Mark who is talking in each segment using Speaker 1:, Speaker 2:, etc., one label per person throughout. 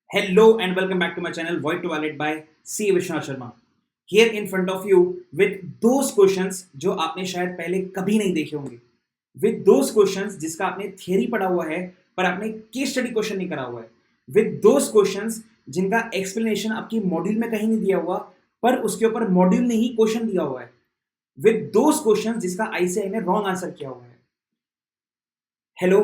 Speaker 1: Hello and welcome back to my channel Void to Wallet by C. Vishnu Sharma. Here in front of you with those questions जो आपने शायद पहले कभी नहीं देखे होंगे. With those questions जिसका आपने थियरी पढ़ा हुआ है पर आपने केस स्टडी क्वेश्चन नहीं करा हुआ है. With those questions जिनका एक्सप्लेनेशन आपकी मॉड्यूल में कहीं नहीं दिया हुआ पर उसके ऊपर मॉड्यूल ने ही क्वेश्चन दिया हुआ है. With those questions जिसका ICAI ने रॉन्ग आंसर किया हुआ है. Hello,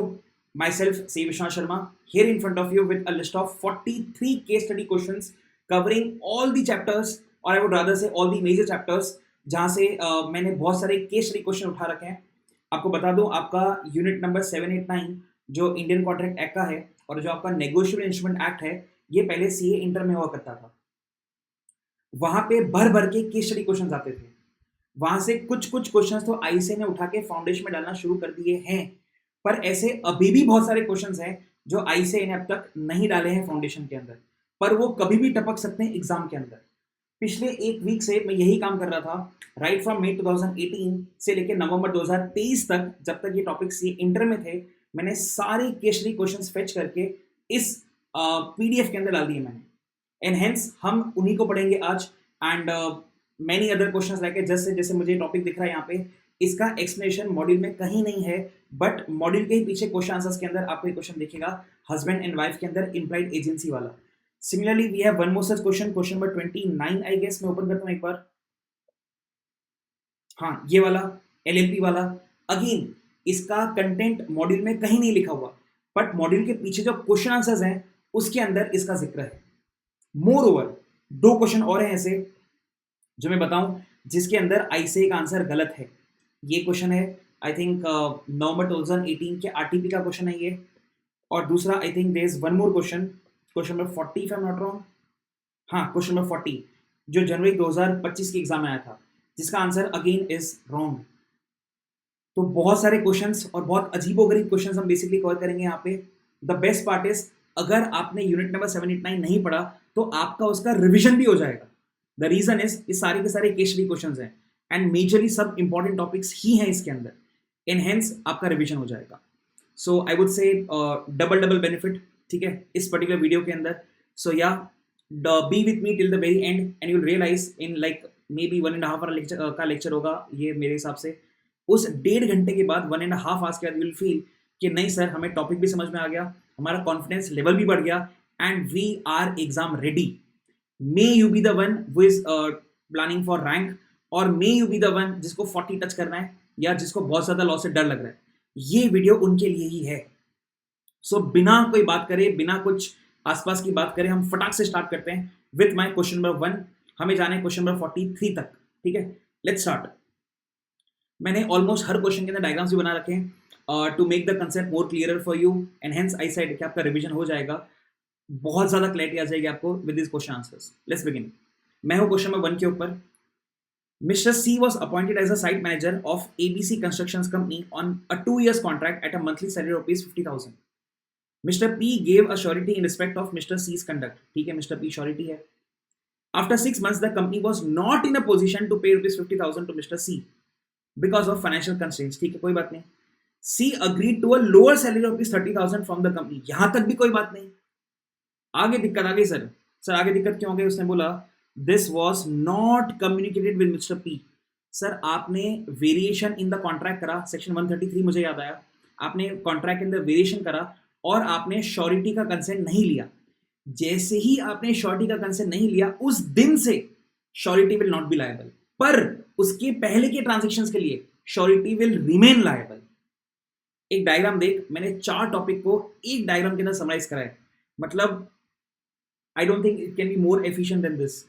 Speaker 1: myself C. Vishnu Sharma, here in front of you with a list of 43 case study questions covering all the chapters, or I would rather say all the major chapters, जहाँ से मैंने बहुत सारे case study question उठा रखे हैं. आपको बता दूं, आपका यूनिट नंबर 789 जो इंडियन कॉन्ट्रैक्ट एक्ट का है और जो आपका नेगोशिएबल इंस्ट्रूमेंट एक्ट है, ये पहले सीए इंटर में हुआ करता था. वहां पे भर भर के केस स्टडी क्वेश्चन आते थे. वहां से कुछ कुछ क्वेश्चन तो आईसीएआई ने उठा के फाउंडेशन में डालना शुरू कर दिए हैं, पर ऐसे अभी भी बहुत सारे क्वेश्चंस हैं जो आईसीएआई ने अब तक नहीं डाले हैं फाउंडेशन के अंदर, पर वो कभी भी टपक सकते हैं एग्जाम के अंदर. पिछले एक वीक से मैं यही काम कर रहा था, राइट फ्रॉम मई 2018 से लेकर नवंबर 2023 तक, जब तक ये टॉपिक्स ये इंटर में थे. मैंने सारे केस स्टडी क्वेश्चंस फेच करके इस पीडीएफ के अंदर डाल दिए मैंने, एंड हेंस हम उन्हीं को पढ़ेंगे आज. And many other questions like जैसे जैसे मुझे टॉपिक दिख रहा है यहाँ पे, इसका एक्सप्लेनेशन मॉड्यूल में कहीं नहीं है, बट मॉड्यूल के ही पीछे क्वेश्चन आंसर्स के अंदर आपको एक क्वेश्चन दिखेगा हस्बैंड एंड वाइफ के अंदर इम्प्लाइड एजेंसी वाला. Similarly we have one more such question, question number 29 I guess. मैं ओपन करता हूँ एक बार. हाँ, ये वाला एलएलपी वाला. अगेन इसका कंटेंट मॉड्यूल में कहीं नहीं लिखा हुआ, बट मॉड्यूल के पीछे जो क्वेश्चन आंसर्स हैं उसके अंदर इसका जिक्र है. मोर ओवर दो क्वेश्चन और हैं ऐसे जो मैं बताऊं जिसके अंदर आईसीएआई का आंसर गलत है. ये क्वेश्चन है आई थिंक नवंबर 2018 के आरटीपी का क्वेश्चन है ये. और दूसरा I think there is one more question, question number 40 if I am not wrong. हाँ, क्वेश्चन नंबर 40 जो जनवरी 2025 के एग्जाम में आया था, जिसका आंसर अगेन इज रॉन्ग. तो बहुत सारे क्वेश्चंस और बहुत अजीबोगरीब क्वेश्चंस हम बेसिकली कवर करेंगे यहाँ पे. द बेस्ट पार्ट इज अगर आपने यूनिट नंबर 789 नहीं पढ़ा तो आपका उसका रिविजन भी हो जाएगा. द रीजन इज ये सारे के सारे केस स्टडी क्वेश्चंस हैं एंड मेजरली सब इंपॉर्टेंट टॉपिक्स ही हैं इसके अंदर, एंड हेंस आपका रिवीजन हो जाएगा. So I would say double double benefit, ठीक है, इस पर्टिकुलर वीडियो के अंदर. So yeah be with me till the very end and you will realise in like maybe 1.5 hour का लेक्चर होगा ये मेरे हिसाब से. उस 1.5 घंटे के बाद 1.5 आवर्स के बाद यू विल फील कि नहीं सर, हमें टॉपिक भी समझ में आ गया, हमारा कॉन्फिडेंस लेवल भी बढ़ गया, and we are exam ready. May you be the one who is planning for rank, और may you be the one जिसको 40 टच करना है या जिसको बहुत ज्यादा लॉस से डर लग रहा है. ये वीडियो उनके लिए ही है. सो बिना कोई बात करे, बिना कुछ आसपास की बात करे, हम फटाक से स्टार्ट करते हैं विथ माय क्वेश्चन नंबर 1. हमें जाना है क्वेश्चन नंबर 43 तक, ठीक है. Let's start. मैंने ऑलमोस्ट हर क्वेश्चन के अंदर डायग्राम्स भी बना रखे हैं to make the concept more clearer for you, and hence I said कि आपका रिवीजन हो जाएगा, बहुत ज्यादा क्लैरिटी आ जाएगी आपको with this question answers. Let's begin. मैं हूं क्वेश्चन नंबर 1 के ऊपर. Mr. C was appointed as a site manager of ABC Constructions Company on a 2 years contract at a monthly salary of rupees 50,000. Mr. P gave a surety in respect of Mr. C's conduct. ठीक है, Mr. P surety है. After 6 months, the company was not in a position to pay rupees 50,000 to Mr. C because of financial constraints. ठीक है, कोई बात नहीं. C agreed to a lower salary of rupees 30,000 from the company. यहां तक भी कोई बात नहीं. आगे दिक्कत आ गई सर. सर आगे दिक्कत क्यों आ गई? उसने बोला this was not communicated with mister P. Sir आपने वेरिएशन इन द कॉन्ट्रैक्ट करा, सेक्शन 133 मुझे याद आया. आपने कॉन्ट्रैक्ट के अंदर वेरिएशन करा और आपने श्योरिटी का कंसेंट नहीं लिया. जैसे ही आपने श्योरिटी का कंसेंट नहीं लिया, उस दिन से surety will not B liable, पर उसके पहले के ट्रांजेक्शंस के लिए श्योरिटी विल रिमेन लायबल. एक डायग्राम देख, मैंने 4 टॉपिक को एक डायग्राम के अंदर समराइज करा है. मतलब I don't think it can be more efficient then this.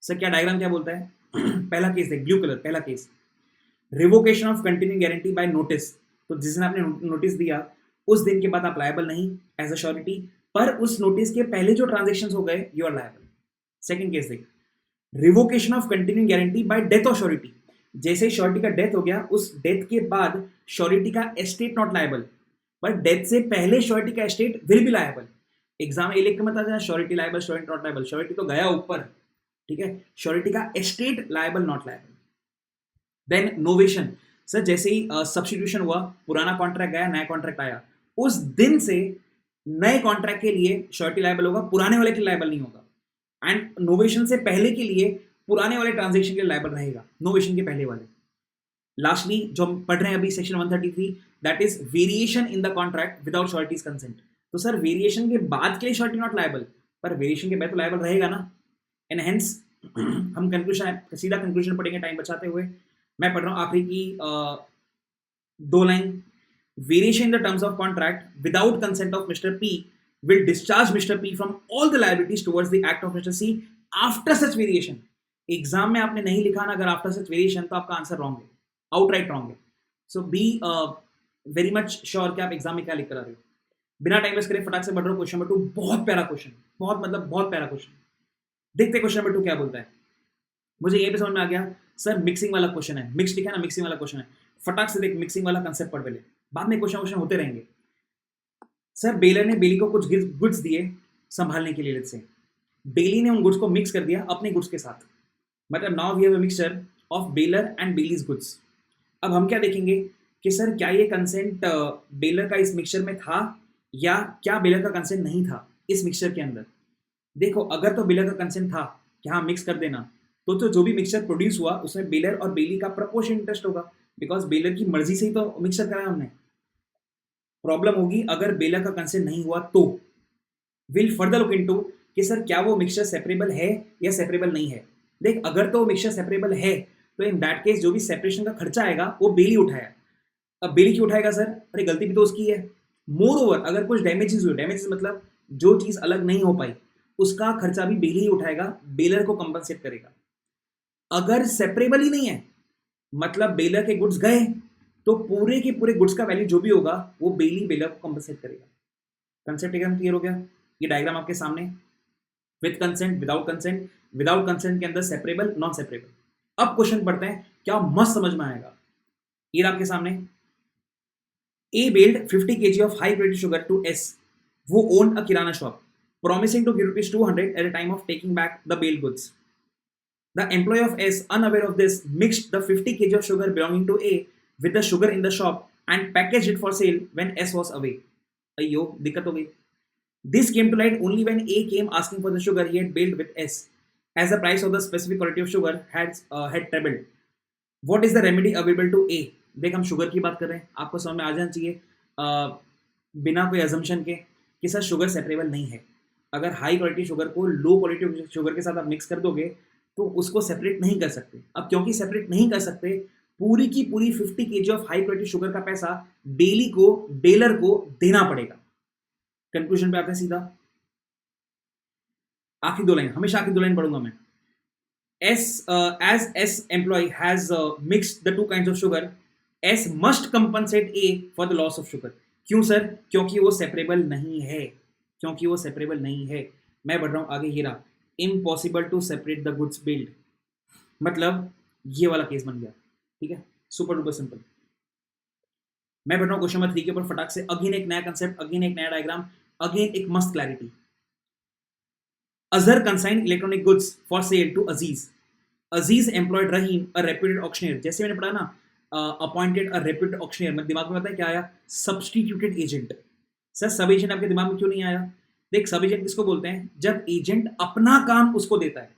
Speaker 1: Sir क्या डायग्राम क्या बोलता है? पहला केस देख, ब्लू कलर, पहला case, revocation of continuing guarantee bye notice. तो जिस दिन आपने नोटिस दिया उस दिन के बाद आप लायबल नहीं एज अ श्योरिटी, पर उस नोटिस के पहले जो ट्रांजेक्शंस हो गए you are liable. Second case देख, revocation of continuing guarantee by death of surety. जैसे श्योरिटी का डेथ हो गया, उस डेथ के बाद श्योरिटी का estate not liable, but death से पहले श्योरिटी का estate will be liable. Exam में लिख के मत आ जाए surety liable, surety not liable. Surety तो गया ऊपर, ठीक है. श्योरिटी का estate liable not liable. Then novation. Sir जैसे ही सब्स्टिट्यूशन हुआ, पुराना कॉन्ट्रैक्ट गया, नया कॉन्ट्रैक्ट आया, उस दिन से नए कॉन्ट्रैक्ट के लिए श्योरिटी लायबल होगा, पुराने वाले के लिए लायबल नहीं होगा। एंड नोवेशन से पहले के लिए पुराने वाले ट्रांजेक्शन के लिए लायबल रहेगा, नोवेशन के पहले वाले। लास्टली जो हम पढ़ रहे हैं अभी section 133, that is variation in the contract without sureties consent. तो सर वेरिएशन के बाद के लिए श्योरिटी नॉट लायबल, पर वेरिएशन के बाद तो लायबल रहेगा ना। एंड हेंस हम कंक्लूजन, सीधा कंक्लूजन पढ़ेंगे टाइम बचाते हुए। मैं पढ़ रहा हूँ आखिरी की 2 line. Variation in the terms of contract without consent of Mr. P will discharge Mr. P from all the liabilities towards the act of Mr. C after such variation. Exam में आपने नहीं लिखा ना अगर आफ्टर सच वेरिएशन, तो आपका answer wrong है, outright wrong है। सो बी वेरी मच श्योर कि आप एग्जाम में क्या लिख कर आ रहे हो। बिना टाइम वेस्ट करे फटाक से बढ़ रहा हूँ क्वेश्चन नंबर 2। बहुत प्यारा क्वेश्चन, बहुत मतलब बहुत प्यारा क्वेश्चन। देखते क्वेश्चन नंबर 2 क्या बोलता है। मुझे ये भी समझ में आ गया सर मिक्सिंग वाला क्वेश्चन है, मिक्स लिखा है ना, मिक्सिंग वाला क्वेश्चन है। फटाक से देख मिक्सिंग वाला कंसेप्ट पढ़ पहले, बाद में क्वेश्चन होते रहेंगे। सर बेलर ने बेली को कुछ गुड्स दिए संभालने के लिए, लेट्स से बेली ने उन गुड्स को मिक्स कर दिया अपने गुड्स के साथ, मतलब now we have a mixture of bailor and bailee's goods. अब हम क्या देखेंगे कि सर क्या ये कंसेंट बेलर का इस मिक्सचर में था या क्या बेलर का कंसेंट नहीं था इस मिक्सचर के अंदर। देखो अगर तो बेलर का कंसेंट था कि हाँ मिक्स कर देना, तो जो भी मिक्सचर प्रोड्यूस हुआ उसमें बेलर और बेली का प्रपोर्शन इंटरेस्ट होगा, बिकॉज बेलर की मर्जी से ही तो मिक्सचर कराया हमने। प्रॉब्लम होगी अगर बेलर का कंसेंट नहीं हुआ तो विल फर्दर लुक इनटू कि सर क्या वो मिक्सचर सेपरेबल है या सेपरेबल नहीं है। देख अगर तो मिक्सचर सेपरेबल है तो इन दैट केस जो भी सेपरेशन का खर्चा आएगा वो बेली उठाया। अब बेली क्यों उठाएगा सर, अरे गलती भी तो उसकी है। मोर ओवर अगर कुछ डैमेजेस हुए, डैमेजेस मतलब जो चीज अलग नहीं हो पाई, उसका खर्चा भी बेली ही उठाएगा, बेलर को कंपनसेट करेगा। अगर सेपरेबल ही नहीं है मतलब बेलर के गुड्स गए, तो पूरे के पूरे गुड्स का वैल्यू जो भी होगा वो बेली बेलर को कंपनसेट करेगा। कंसेप्ट एकदम क्लियर हो गया। ये डायग्राम आपके सामने, with consent, without consent, without consent के अंदर सेपरेबल, नॉन सेपरेबल। अब क्वेश्चन पढ़ते हैं, क्या मस्त समझ में आएगा। ये आपके सामने, A bailed 50 kg of high quality sugar to S, who owned a kirana shop, promising to give rupees 200 at the time of taking back the bailed goods. The employee of S, unaware of this, mixed the 50 kg of sugar belonging to A with the sugar in the shop and packaged it for sale when S was away. Ayyo, दिक्कत हो गई। This came to light only when A came asking for the sugar he had bailed with S, as the price of the specific quality of sugar had trebled. What is the remedy available to A? देख हम sugar की बात कर रहे हैं, आपको समझ में आ जाना चाहिए बिना कोई अजम्पशन के कि सर शुगर सेपरेबल नहीं है। अगर हाई क्वालिटी शुगर को लो क्वालिटी शुगर के साथ आप मिक्स कर दोगे तो उसको सेपरेट नहीं कर सकते। अब क्योंकि सेपरेट नहीं कर सकते, पूरी की पूरी 50 kg of high quality sugar का पैसा बेली को, बेलर को देना पड़ेगा। कंक्लूजन पे आते हैं सीधा, आखिरी 2 लाइन, हमेशा आखिरी 2 लाइन पढ़ूंगा मैं। as S employee has mixed the 2 kinds of sugar, S must compensate A for the loss of sugar. क्यों सर? क्योंकि वो सेपरेबल नहीं है, क्योंकि वो सेपरेबल नहीं है। मैं बढ़ रहा हूं आगे, हीरा impossible to separate the goods बिल्ड, मतलब ये वाला केस बन गया। ठीक है, सुपर डुपर सिंपल। मैं बढ़ रहा हूं क्वेश्चन नंबर 3 के ऊपर फटाक से। अगेन एक नया कंसेप्ट, अगेन एक नया डायग्राम, अगेन एक मस्त clarity. Azhar consigned electronic goods for sale to Aziz. Aziz employed Rahim, a reputed auctioneer. जैसे मैंने पढ़ा ना, appointed a reputed auctioneer, मेरे दिमाग में पता है क्या आया? Substituted agent. सर सब एजेंट आपके दिमाग में क्यों नहीं आया? देख सब एजेंट किसको बोलते हैं? जब एजेंट अपना काम उसको देता है।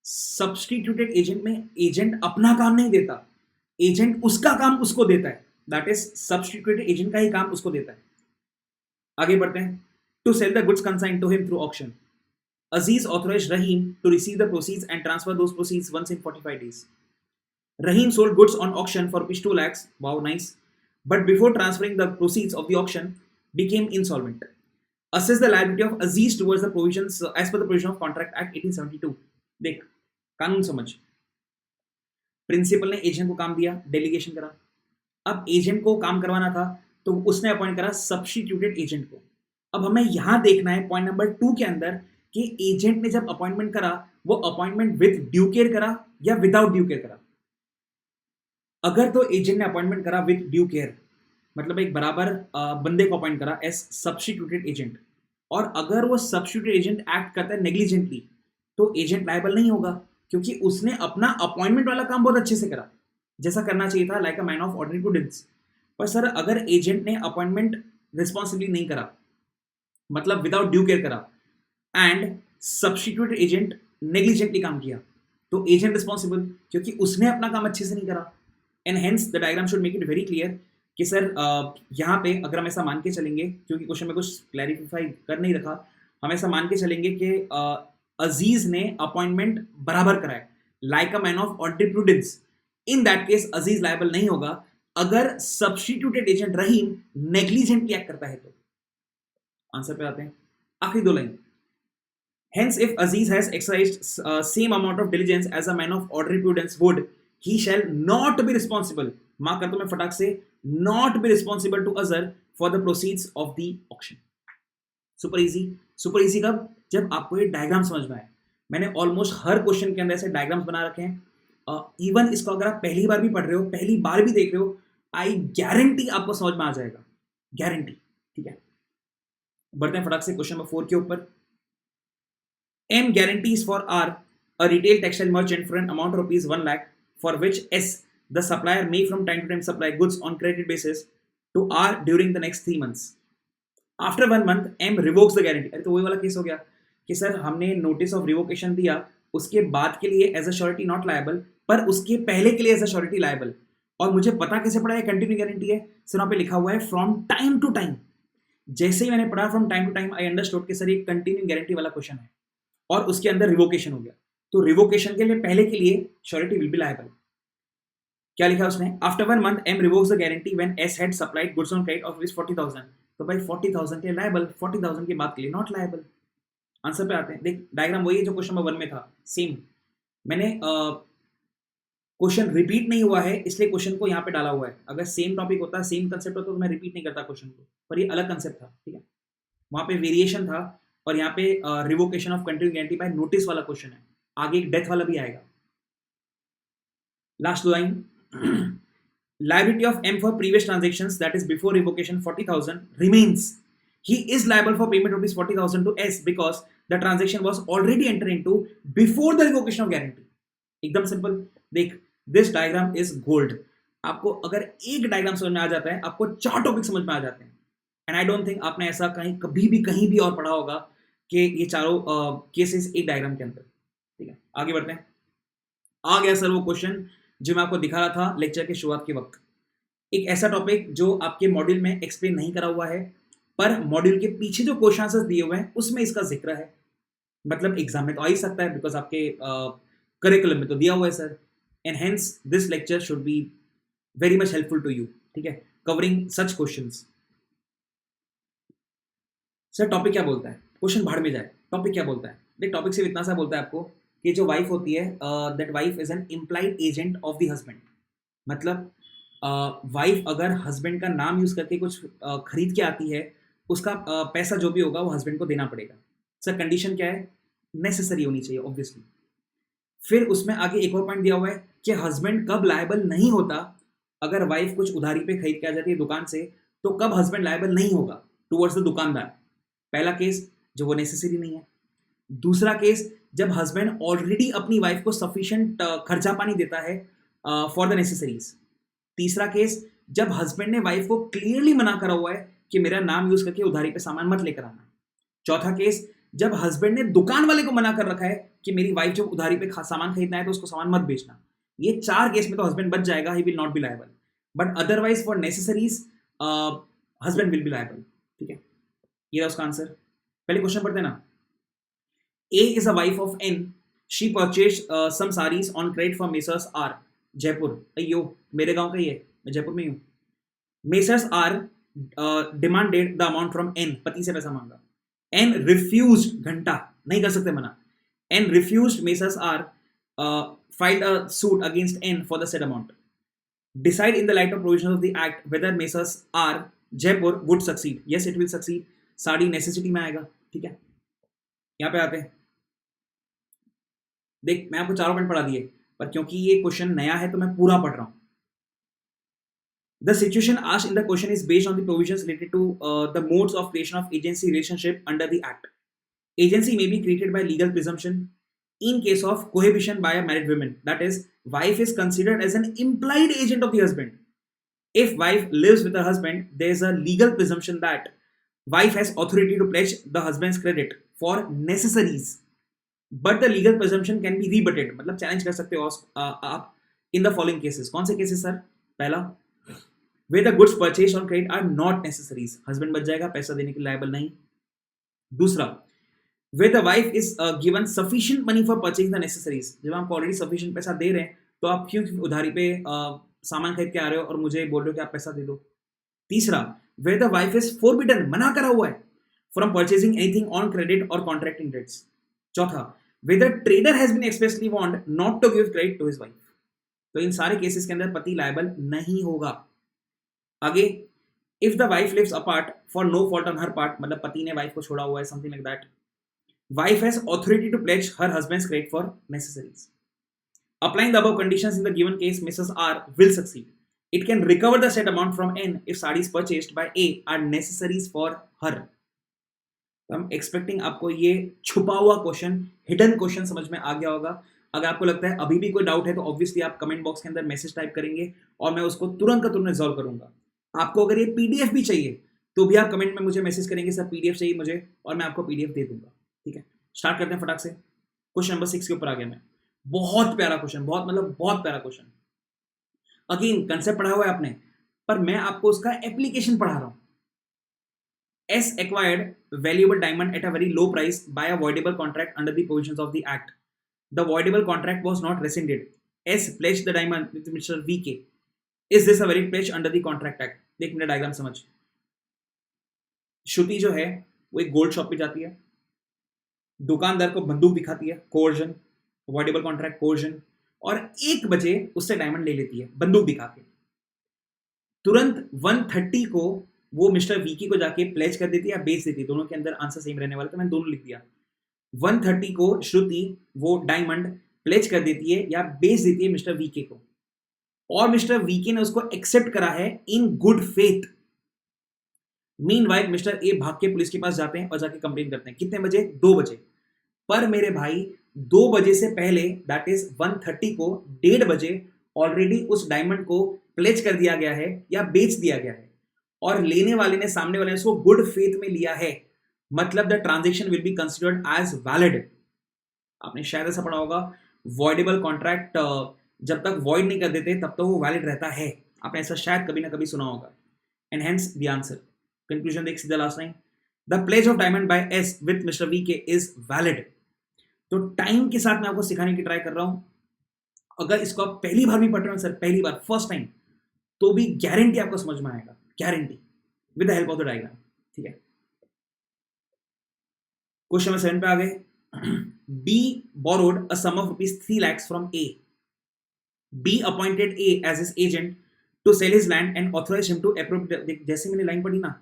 Speaker 1: सब्सटीट्यूटेड एजेंट में एजेंट अपना काम नहीं देता, एजेंट उसका काम उसको देता है। दैट इज सब्सटीट्यूटेड एजेंट का ही काम उसको देता है। आगे बढ़ते हैं। To sell the goods consigned to him through auction, Aziz authorized Rahim to receive the proceeds and transfer those proceeds once in 45 days. Rahim sold goods on auction for rupees 2 lakhs. Wow, nice. But before transferring the proceeds of the auction, became insolvent. Assess the liability of Aziz towards the provisions as per the provision of Contract Act 1872. देख कानून समझ। Principal ने agent को काम दिया, delegation करा। अब agent को काम करवाना था तो उसने अपॉइंट करा सब्स्टिट्यूटेड एजेंट को। अब हमें यहां देखना है पॉइंट नंबर 2 के अंदर कि एजेंट ने जब अपॉइंटमेंट करा वो अपॉइंटमेंट विद ड्यू केयर करा या विदाउट ड्यू केयर करा। अगर तो एजेंट ने अपॉइंटमेंट करा विद ड्यू केयर, मतलब एक बराबर बंदे को अपॉइंट करा एज सब्स्टिट्यूटेड एजेंट, और अगर वो सब्स्टिट्यूटेड एजेंट एक्ट करता है नेग्लिजेंटली, तो एजेंट लायबल नहीं होगा क्योंकि उसने अपना अपॉइंटमेंट वाला काम बहुत अच्छे से करा, जैसा करना चाहिए था, like a man of ordinary prudence. पर सर अगर एजेंट ने अपॉइंटमेंट रिस्पॉन्सिबली नहीं करा, मतलब विदाउट ड्यू केयर करा, एंड सब्स्टिट्यूटेड एजेंट नेग्लिजेंटली काम किया, तो एजेंट रिस्पॉन्सिबल क्योंकि उसने अपना काम अच्छे से नहीं करा। And hence the diagram should make it very clear कि सर यहाँ पे अगर हम ऐसा मान के चलेंगे, क्योंकि क्वेश्चन में कुछ क्लैरिफाई कर नहीं रखा, हम ऐसा मान के चलेंगे कि अजीज ने अपॉइंटमेंट बराबर कराया like a man of ordinary prudence, in that case Aziz liable नहीं होगा अगर सब्स्टिट्यूटेड एजेंट रहीम नेग्लिजेंटली एक्ट करता है तो। आंसर पे आते हैं, आखिरी दो line. Hence, if Aziz has exercised same amount of diligence as a man of ordinary prudence would, he shall not be responsible. Mark कर दो मैं फटाक से, not be responsible to Azhar for the proceeds of the auction. Super easy, super easy कब? जब आपको ये diagram समझ में आए। मैंने ऑलमोस्ट हर क्वेश्चन के अंदर ऐसे डायग्राम्स बना रखे हैं। इवन इसको अगर आप पहली बार भी पढ़ रहे हो, पहली बार भी देख रहे हो, आई गारंटी आपको समझ में आ जाएगा, गारंटी। ठीक है, बढ़ते हैं फटाक से क्वेश्चन नंबर 4 के ऊपर। M guarantees for R, a retail textile merchant, for an amount of rupees 1 lakh, for which S, the supplier, may from time to time supply goods on credit basis to R during the next 3 months. After 1 month, M revokes the guarantee. अरे तो वही वाला case हो गया कि sir हमने notice of revocation दिया, उसके बाद के लिए as a surety not liable, पर उसके पहले के लिए एज अ श्योरिटी लायबल। और मुझे पता कैसे पड़ा है कंटिन्यू गारंटी है? सर वहाँ पे लिखा हुआ है फ्रॉम टाइम टू टाइम। जैसे ही मैंने पढ़ा from time to time, I understood कि सर ये कंटिन्यू गारंटी वाला क्वेश्चन है और उसके अंदर रिवोकेशन हो गया, तो रिवोकेशन के लिए पहले के लिए श्योरिटी विल बी लायबल। क्या लिखा उसने? After 1 month M revokes the guarantee when S had supplied goods on credit of rupees 40,000, तो भाई 40,000 के लिए लायबल, 40,000 के बाद के लिए नॉट लायबल। आंसर पे आते हैं। देख डायग्राम वही है जो क्वेश्चन नंबर 1 में था, सेम। मैंने क्वेश्चन रिपीट नहीं हुआ है इसलिए क्वेश्चन को यहाँ पे डाला हुआ है। अगर सेम टॉपिक होता, सेम कंसेप्ट होता तो मैं रिपीट नहीं करता क्वेश्चन को, पर ये अलग कंसेप्ट था। ठीक है, वहाँ पे वेरिएशन था और यहाँ पे revocation of continue guarantee bye notice वाला क्वेश्चन है, आगे एक डेथ वाला भी आएगा। Last line, liability of M for previous transactions, that is before revocation 40,000 remains. He is liable for payment of rupees 40,000 to S because the transaction was already entered into before the revocation of guarantee. एकदम simple. देख, this diagram is gold. आपको अगर एक diagram समझ में आ जाता है, आपको 4 टॉपिक समझ में आ जाते हैं। एंड आई डोंट थिंक आपने ऐसा कभी भी और पढ़ा होगा कि ये चारों केसेस एक डायग्राम के अंदर। ठीक है, आगे बढ़ते हैं। आ गया सर वो क्वेश्चन जो मैं आपको दिखा रहा था लेक्चर के शुरुआत के वक्त। एक ऐसा टॉपिक जो आपके मॉड्यूल में एक्सप्लेन नहीं करा हुआ है, पर मॉड्यूल के पीछे जो क्वेश्चन आंसर्स दिए हुए हैं उसमें इसका जिक्र है। मतलब एग्जाम में तो आ ही सकता है बिकॉज आपके करिकुलम में तो दिया हुआ है sir. And hence this lecture should be very much helpful to you. ठीक है, covering such questions. Sir topic क्या बोलता है? क्वेश्चन भाड़ में जाए, टॉपिक क्या बोलता है? देख, टॉपिक सिर्फ इतना सा बोलता है आपको कि जो वाइफ होती है, that wife is an implied agent of the husband. मतलब वाइफ अगर हस्बैंड का नाम यूज करके कुछ खरीद के आती है, उसका पैसा जो भी होगा वो हस्बैंड को देना पड़ेगा। सर कंडीशन क्या है? नेसेसरी होनी चाहिए ऑब्वियसली। फिर उसमें आगे एक और पॉइंट दिया हुआ है कि हस्बैंड कब लायबल नहीं होता। अगर वाइफ कुछ उधारी पे खरीद के आ जाती है दुकान से, तो कब हस्बैंड लायबल नहीं होगा टुवर्ड्स द दुकानदार? पहला केस जो वो नेसेसरी नहीं है। दूसरा केस जब हस्बैंड ऑलरेडी अपनी वाइफ को सफिशिएंट खर्चा पानी देता है फॉर द नेसेसरीज। तीसरा केस जब हस्बैंड ने वाइफ को क्लियरली मना करा हुआ है कि मेरा नाम यूज करके उधारी पे सामान मत लेकर आना। चौथा केस जब हस्बैंड ने दुकान वाले को मना कर रखा है कि मेरी वाइफ जब उधारी पे सामान खरीदना है तो उसको सामान मत बेचना। ये 4 केस में तो हस्बैंड बच जाएगा, he will not B liable. But otherwise for necessaries husband will be liable. ठीक है, ये रहा उसका आंसर। पहले क्वेश्चन पढ़ते हैं ना। A is a wife of N. She purchased some sarees on credit from Messrs R, Jaipur. अयो, मेरे गांव का ही है, मैं जयपुर में ही हूँ। Messrs R demanded the amount from N. पति से पैसा मांगा। N refused, घंटा नहीं कर सकते मना। N refused. Messrs R filed a suit against N for the said amount. Decide in the light of provisions of the act whether Messrs R, Jaipur would succeed. Yes, it will succeed. Sari necessity में आएगा। ठीक है, यहाँ पे आते हैं। देख, मैं आपको 4 पॉइंट पढ़ा दिए, पर क्योंकि ये क्वेश्चन नया है तो मैं पूरा पढ़ रहा हूं। The situation asked in the question is based on the provisions related to the modes of creation of agency relationship under the act. Agency may be created by legal presumption in case of cohabitation by a married woman. That is, wife is considered as an implied agent of the husband. If wife lives with her husband, there is a legal presumption that wife has authority to pledge the husband's credit for necessaries but the legal presumption can be rebutted, मतलब challenge कर सकते हो आप in the following cases. कौन से cases sir? पहला, where the goods purchase on credit are not necessaries, husband बच जाएगा, पैसा देने के लायबल नहीं। दूसरा, where the wife is given sufficient money for purchase the necessaries, जब आपको ऑलरेडी सफिशिएंट पैसा दे रहे हैं तो आप क्यों उधारी पे सामान खरीद के आ रहे हो और मुझे बोल रहे हो कि आप पैसा दे दो। तीसरा, where the wife is forbidden, मना करा हुआ है, from purchasing anything on credit और कॉन्ट्रैक्टिंग डेट्स। चौथा, where the trader has been expressly warned not to give credit to his wife. तो इन सारे केसेस के अंदर पति लायबल नहीं होगा। आगे, if the wife lives apart for no fault on her part, मतलब पति ने वाइफ को छोड़ा हुआ है, something like that, wife has authority to pledge her husband's credit for necessaries. Applying the above conditions in the given case, Mrs. R will succeed. It can recover the said amount from N if sarees purchased by A are necessaries for her. I'm expecting आपको ये छुपा हुआ question, hidden question समझ में आ गया होगा। अगर आपको लगता है अभी भी कोई डाउट है तो ऑब्वियसली आप कमेंट बॉक्स के अंदर मैसेज टाइप करेंगे और मैं उसको तुरंत का तुरंत रिजॉल्व करूंगा। आपको अगर ये पीडीएफ भी चाहिए तो भी आप कमेंट में मुझे मैसेज करेंगे, सर पीडीएफ चाहिए मुझे, और मैं आपको पीडीएफ दे दूंगा। ठीक है, स्टार्ट करते हैं फटाक से। क्वेश्चन नंबर 6 के ऊपर आ गया मैं। बहुत प्यारा क्वेश्चन, बहुत मतलब बहुत प्यारा क्वेश्चन। अगेन कंसेप्ट पढ़ा हुआ है आपने, पर मैं आपको उसका एप्लीकेशन पढ़ा रहा हूं। S acquired valuable diamond at a very low price by a voidable contract under the provisions of the act. The voidable contract was not rescinded. S pledged the diamond with Mr. VK. Is this a valid pledge under the contract act? देख मेरा diagram समझ। श्रुति जो है वो एक gold shop पे जाती है, दुकानदार को बंदूक दिखाती है, कोर्जन, वॉइडेबल कॉन्ट्रैक्ट कोर्जन, और 1 बजे उससे डायमंड ले लेती है बंदूक दिखा के। तुरंत 1:30 को वो मिस्टर वीकी को जाके प्लेज कर देती है या बेच देती है, दोनों के अंदर आंसर सेम रहने वाला, तो मैंने दोनों लिख दिया। 1:30 को श्रुति वो डायमंड प्लेज कर देती है या बेच देती है मिस्टर वीके को, और मिस्टर वीके ने उसको एक्सेप्ट करा है in good faith. Meanwhile mister A भाग के पुलिस के पास जाते हैं और जाके कंप्लेन करते हैं। कितने बजे? 2 बजे। पर मेरे भाई 2 बजे से पहले, दैट इज 1:30 को 1:30 बजे ऑलरेडी उस डायमंड को प्लेज कर दिया गया है या बेच दिया गया है, और लेने वाले ने, सामने वाले ने उसको गुड फेथ में लिया है, मतलब the transaction will be considered as valid. आपने शायद ऐसा पढ़ा होगा, वॉइडेबल कॉन्ट्रैक्ट जब तक वॉइड नहीं कर देते तब तक वो वैलिड रहता है। आपने ऐसा शायद कभी ना कभी सुना होगा। And hence the answer. Conclusion देख सीधा last line, the pledge of diamond by S with mister VK is valid. तो टाइम के साथ मैं आपको सिखाने की ट्राई कर रहा हूं। अगर इसको आप पहली बार भी पढ़ रहे हो सर, पहली बार, फर्स्ट टाइम, तो भी गारंटी आपको समझ में आएगा, guarantee, with the help of the diagram. ठीक है, क्वेश्चन नंबर 7 पे आ गए। B borrowed a sum of ₹3 lakhs from A. B appointed A as his agent to sell his land and authorise him to appropriate, जैसे मैंने line पढ़ी ना,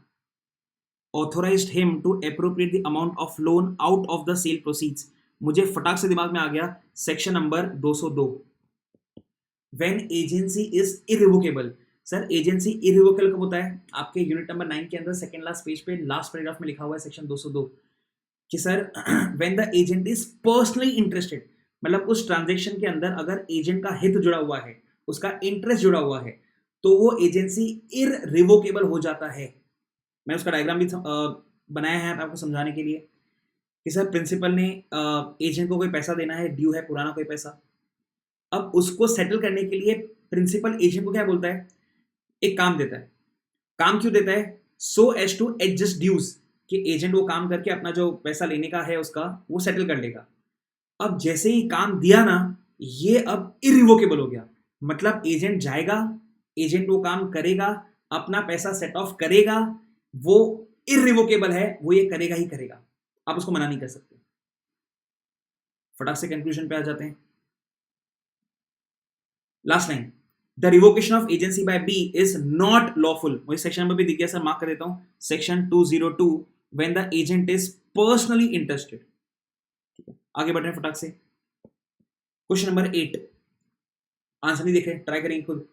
Speaker 1: authorised him to appropriate the amount of loan out of the sale proceeds. मुझे फटाक से दिमाग में आ गया section number 202, when agency is irrevocable. Sir agency irrevocable कब होता है? आपके यूनिट नंबर 9 के अंदर सेकंड लास्ट पेज पे लास्ट पैराग्राफ में लिखा हुआ है सेक्शन 202 कि sir when the agent is personally interested, मतलब उस ट्रांजेक्शन के अंदर अगर एजेंट का हित जुड़ा हुआ है, उसका इंटरेस्ट जुड़ा हुआ है, तो वो एजेंसी इरिवोकेबल हो जाता है। मैं उसका डायग्राम भी बनाया है आपको समझाने के लिए कि सर प्रिंसिपल ने एजेंट को कोई पैसा देना है, ड्यू है पुराना कोई पैसा, अब उसको सेटल करने के लिए प्रिंसिपल एजेंट को क्या बोलता है? एक काम देता है। काम क्यों देता है? So as to adjust dues, कि एजेंट वो काम करके अपना जो पैसा लेने का है उसका वो सेटल कर लेगा। अब जैसे ही काम दिया ना, ये अब इरिवोकेबल हो गया, मतलब एजेंट जाएगा, एजेंट वो काम करेगा, अपना पैसा सेट ऑफ करेगा, वो इरिवोकेबल है, वो ये करेगा ही करेगा, आप उसको मना नहीं कर सकते। फटाक से कंक्लूजन पे आ जाते हैं। Last line, the revocation of agency by B is not lawful. मुझे सेक्शन नंबर भी दिख गया सर, मार्क कर देता हूं, section 202, when the agent is personally interested. ठीक है, आगे बढ़ रहे हैं फटाक से। क्वेश्चन नंबर 8, आंसर नहीं देखे, ट्राई करेंगे खुद।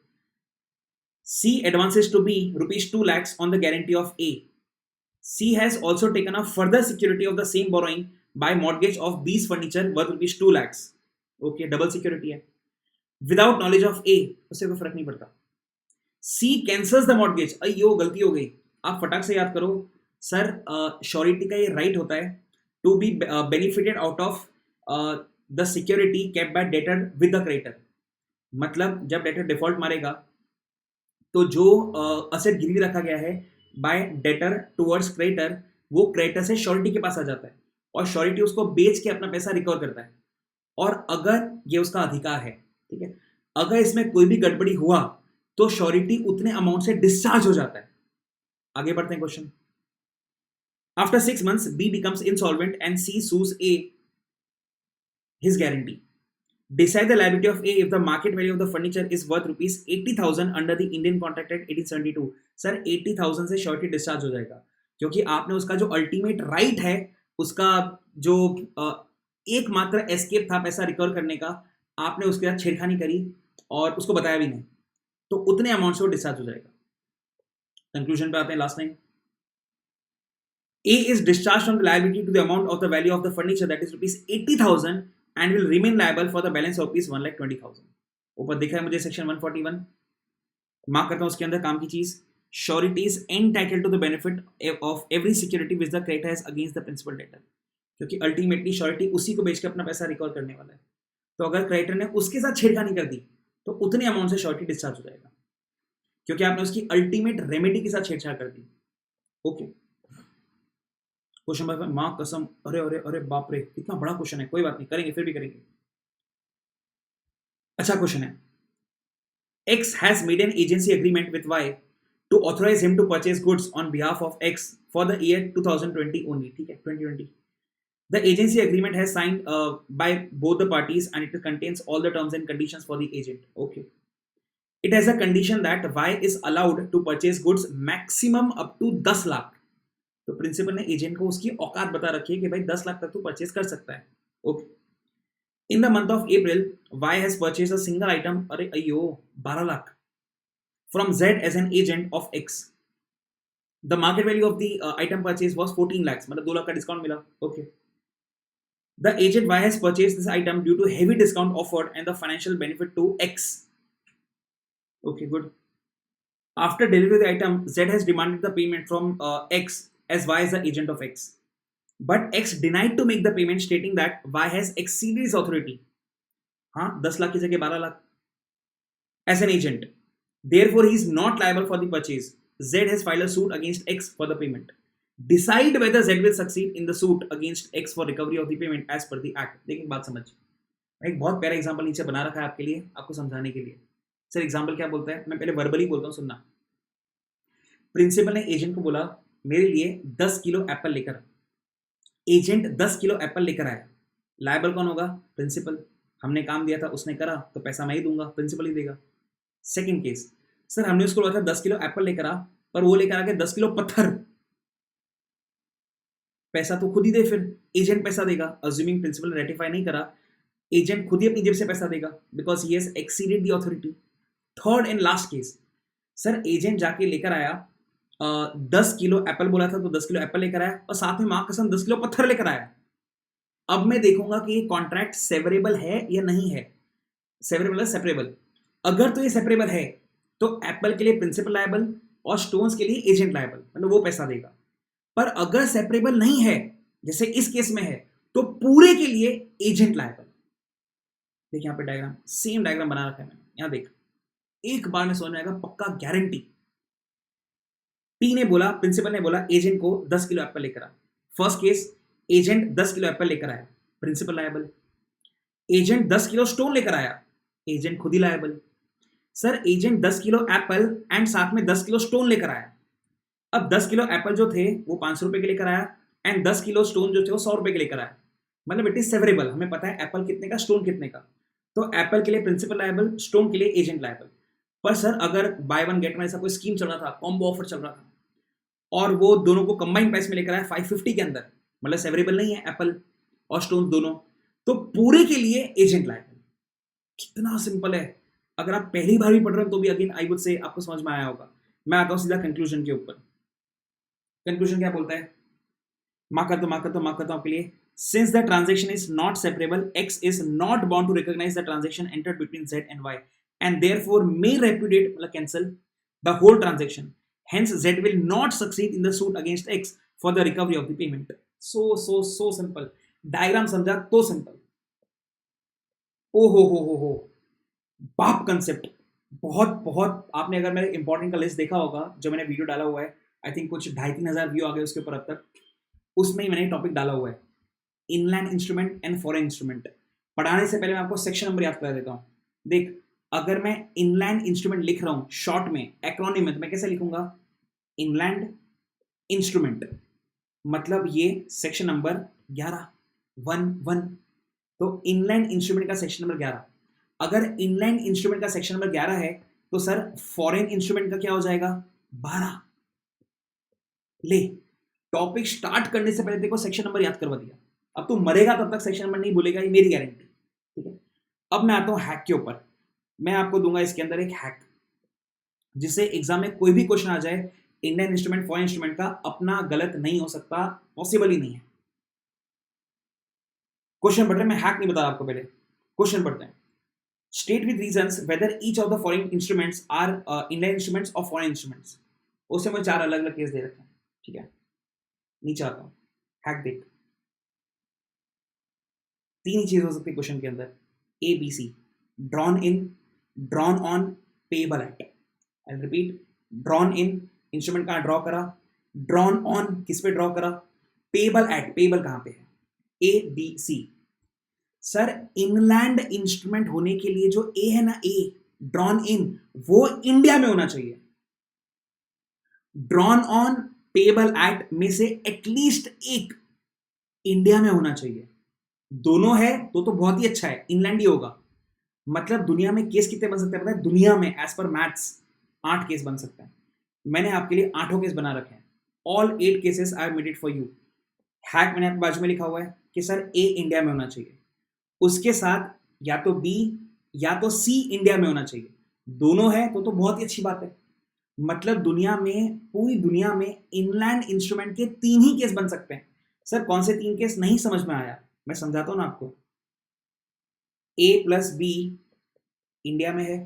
Speaker 1: C advances to B ₹2 lakhs on the guarantee of A. C has also taken a further security of the same borrowing by mortgage of B's furniture worth ₹2 lakhs. Okay, double security है। Without knowledge of A, उससे कोई फर्क नहीं पड़ता। C cancels the mortgage। अयो गलती हो गई, आप फटाक से याद करो, सर श्योरिटी का ये राइट होता है to be benefited out of the security kept by debtor with the creditor. मतलब जब डेटर डिफॉल्ट मारेगा तो जो असेट गिरवी रखा गया है बाय डेटर टुवर्ड्स क्रेडिटर, वो क्रेडिटर से श्योरिटी के पास आ जाता है और श्योरिटी उसको बेच के अपना पैसा रिकवर करता है। और अगर ये उसका अधिकार है, ठीक है, अगर इसमें कोई भी गड़बड़ी हुआ तो श्योरिटी उतने अमाउंट से डिस्चार्ज हो जाता है। आगे बढ़ते हैं question. After 6 months B becomes insolvent and C sues A his guarantee. Decide the liability of A if the market value of the furniture is worth rupees 80,000 under the Indian Contract Act 1872. Sir 80,000 से surety discharge हो जाएगा क्योंकि आपने उसका जो ultimate right है, उसका जो एकमात्र एस्केप था पैसा रिकवर करने का, आपने उसके साथ छेड़खानी करी और उसको बताया भी नहीं, तो उतने अमाउंट से वो डिस्चार्ज हो जाएगा। कंक्लूजन पे आते हैं, last line. A is discharged from the liability to the amount of the value of the furniture, that is rupees 80,000, and will remain liable for the balance of rupees 1,20,000. ऊपर दिखा है मुझे section 141, mark करता हूं उसके अंदर काम की चीज। Surety is entitled to the benefit of every security which the creditor has against the principal debtor, क्योंकि अल्टीमेटली श्योरिटी उसी को बेच के अपना पैसा रिकवर करने वाला है। तो अगर क्रेडिटर ने उसके साथ छेड़खानी कर दी तो उतने अमाउंट से श्योरिटी डिस्चार्ज हो जाएगा, क्योंकि आपने उसकी अल्टीमेट रेमेडी के साथ छेड़छाड़ कर दी। ओके, क्वेश्चन नंबर, मां कसम, अरे अरे अरे बाप रे, कितना बड़ा क्वेश्चन है, कोई बात नहीं, करेंगे, फिर भी करेंगे। अच्छा क्वेश्चन है, X has made an agency agreement with Y to authorize him to purchase goods on behalf of X for the year 2020 only, ठीक है, 2020. The agency agreement has signed by both the parties and it contains all the terms and conditions for the agent. Okay. It has a condition that Y is allowed to purchase goods maximum up to 10 lakh. तो principal ने agent को उसकी औकात बता रखी है कि भाई 10 लाख तक तू परचेज कर सकता है। Okay. In the month of April Y has purchase a single item, अरे अयो 12 lakh, from Z as an agent of X। The market value of the item purchase was 14 lakh, मतलब 2 लाख का डिस्काउंट मिला। Okay. The agent Y has purchase this item due to heavy discount offered and the financial benefit to X। Okay, good. After delivery the item Z has demanded the payment from X as Y is the agent of X, but X denied to make the payment, stating that Y has exceeded his authority, हाँ 10 लाख की जगह 12 lakh, as an agent. Therefore, he is not liable for the purchase. Z has filed a suit against X for the payment. Decide whether Z will succeed in the suit against X for recovery of the payment as per the act. लेकिन बात समझ, एक बहुत प्यारा example नीचे बना रखा है आपके लिए, आपको समझाने के लिए। सर एग्जाम्पल क्या बोलता है, मैं पहले वर्बली बोलता हूँ, सुनना। प्रिंसिपल ने एजेंट को बोला मेरे लिए 10 किलो एप्पल लेकर। एजेंट 10 किलो एप्पल लेकर आया, लायबल कौन होगा? प्रिंसिपल। हमने काम दिया था, उसने करा, तो पैसा मैं ही दूंगा, प्रिंसिपल ही देगा। सेकंड केस, सर हमने उसको बोला था 10 किलो एप्पल लेकर आ, पर वो लेकर आ गया 10 किलो पत्थर, पैसा तो खुद ही दे, फिर एजेंट पैसा देगा। अज्यूमिंग प्रिंसिपल रेटिफाई नहीं करा, एजेंट खुद ही अपनी जेब से पैसा देगा, because he has exceeded the authority. Third and last case, sir agent जाके लेकर आया 10 किलो एप्पल बोला था, तो 10 किलो एप्पल लेकर आया और साथ में मां कसम 10 किलो पत्थर लेकर आया। अब मैं देखूंगा कि ये कॉन्ट्रैक्ट सेवरेबल है या नहीं है। सेवरेबल है, सेपरेबल। अगर तो ये सेपरेबल है तो एप्पल के लिए प्रिंसिपल लायबल और स्टोन्स के लिए एजेंट लायबल, मतलब वो पैसा देगा। पर अगर सेपरेबल नहीं है, जैसे इस केस में है, तो पूरे के लिए एजेंट लायबल। देखिए यहाँ पे डायग्राम, सेम डायग्राम बना रखा है मैंने, यहाँ देख, एक बार में समझ में आएगा पक्का, गारंटी। पी ने बोला, प्रिंसिपल ने बोला एजेंट को 10 किलो एप्पल लेकर आ। First case, agent 10 kilo apple लेकर आया, principal liable. Agent 10 kilo stone लेकर आया, एजेंट खुद ही liable. Sir agent 10 kilo apple and साथ में 10 किलो स्टोन लेकर आया। अब 10 किलो एप्पल जो थे वो 500 रुपए के लेकर आया एंड 10 किलो स्टोन जो थे वो 100 रुपए के लेकर आया। मतलब इट इज सेवरेबल, हमें पता है एप्पल कितने का, स्टोन कितने का। तो एप्पल के लिए प्रिंसिपल लायबल, स्टोन के लिए एजेंट लायबल। पर सर अगर बाय वन गेट वन ऐसा कोई स्कीम चल रहा था, कॉम्बो ऑफर चल रहा था, और वो दोनों को कंबाइंड प्राइस में लेकर आया 550 के अंदर, मतलब सेवरेबल नहीं है एप्पल और स्टोन दोनों, तो पूरे के लिए एजेंट लायबल। कितना सिंपल है। अगर आप पहली बार भी पढ़ रहे हो तो भी अगेन आई वुड से आपको समझ में आया होगा। मैं आता हूं सीधा कंक्लूजन के ऊपर। कंक्लूजन क्या बोलता है, मार्क करता हूं आपके लिए। Since the transaction is not separable, X is not bound to recognize the transaction entered between Z and Y, and therefore may repudiate, मतलब cancel the whole transaction. Hence, Z will not succeed in the suit against X for the recovery of the payment. So simple, diagram समझा तो simple. ओ हो, बाप concept. बहुत बहुत आपने अगर मेरे इंपॉर्टेंट का लिस्ट देखा होगा जो मैंने वीडियो डाला हुआ है, आई थिंक कुछ 2,500-3,000 व्यू आ गए उसके ऊपर अब तक, उसमें ही मैंने टॉपिक डाला हुआ है, inland instrument and foreign instrument. पढ़ाने से पहले मैं आपको सेक्शन नंबर याद करा देता हूँ। देख, अगर मैं इनलैंड इंस्ट्रूमेंट लिख रहा हूँ शॉर्ट में, एक्रोनिम में, तो मैं कैसे लिखूंगा? इनलैंड इंस्ट्रूमेंट, मतलब ये सेक्शन नंबर 11, 1 1। तो इनलैंड इंस्ट्रूमेंट का सेक्शन नंबर 11। अगर इनलैंड इंस्ट्रूमेंट का सेक्शन नंबर 11 है तो सर फॉरेन इंस्ट्रूमेंट का क्या हो जाएगा? 12। ले, टॉपिक स्टार्ट करने से पहले देखो सेक्शन नंबर याद करवा दिया। अब तू मरेगा तब तक सेक्शन नंबर नहीं भूलेगा, ये मेरी गारंटी। ठीक है, अब मैं आता हूं हैक के ऊपर। मैं आपको दूंगा इसके अंदर एक हैक, जिससे एग्जाम में कोई भी क्वेश्चन आ जाए इंडियन इंस्ट्रूमेंट फॉरेन इंस्ट्रूमेंट का, अपना गलत नहीं हो सकता, पॉसिबल ही नहीं है। क्वेश्चन पढ़ रहे हैं, मैं हैक नहीं बता आपको, पहले क्वेश्चन पढ़ते हैं। State with reasons whether each of the foreign instruments are Indian instruments और फॉरेन इंस्ट्रूमेंट्स। उससे मुझे 4 अलग अलग केस दे रखे हैं। ठीक है, नीचे आता हूं, हैक देख। 3 ही चीज हो सकती है क्वेश्चन के अंदर, A B C. Drawn in, drawn on, payable at. I repeat, drawn in, instrument कहां ड्रॉ करा, ड्रॉन ऑन, किस पे ड्रॉ करा, पेएबल एट, पेएबल कहां पे है, A B C. Sir inland instrument होने के लिए जो ए है ना, ए ड्रॉन इन, वो इंडिया में होना चाहिए। ड्रॉन ऑन, पेएबल एट में से एटलीस्ट एक इंडिया में होना चाहिए। दोनों है तो बहुत ही अच्छा है, इनलैंड ही होगा। मतलब दुनिया में केस कितने बन सकते हैं पता है? दुनिया में एज पर मैथ्स 8 केस बन सकते हैं। मैंने आपके लिए 8 केस बना रखे हैं। All 8 cases I made it for you. Hack मैंने आपके बाजू में लिखा हुआ है कि सर ए इंडिया में होना चाहिए, उसके साथ या तो बी या तो सी इंडिया में होना चाहिए। दोनों है तो बहुत ही अच्छी बात है। मतलब दुनिया में, पूरी दुनिया में इनलैंड इंस्ट्रूमेंट के 3 ही केस बन सकते हैं। सर कौन से 3 केस? नहीं समझ में आया, मैं समझाता हूं ना आपको। ए प्लस बी इंडिया में है,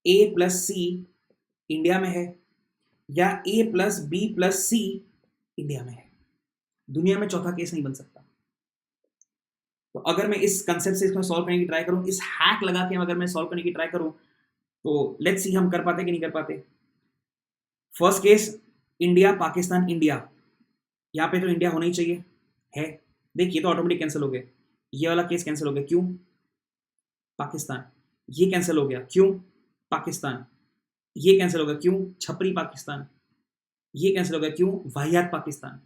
Speaker 1: ए प्लस सी इंडिया में है, या ए प्लस बी प्लस सी इंडिया में है। दुनिया में चौथा केस नहीं बन सकता। तो अगर मैं इस कंसेप्ट से इसको सॉल्व करने की ट्राई करूं, इस हैक लगा के अगर मैं सॉल्व करने की ट्राई करूं, तो लेट्स सी हम कर पाते कि नहीं कर पाते। First case, India Pakistan India, यहां पे तो इंडिया होना ही चाहिए है। देखिए तो ऑटोमेटिक कैंसिल हो गया, ये वाला केस कैंसिल हो गया, क्यों? पाकिस्तान। ये कैंसिल हो गया, क्यों? पाकिस्तान। ये कैंसिल हो गया, क्यों? छपरी पाकिस्तान। ये कैंसिल हो गया, क्यों? वाहियात पाकिस्तान।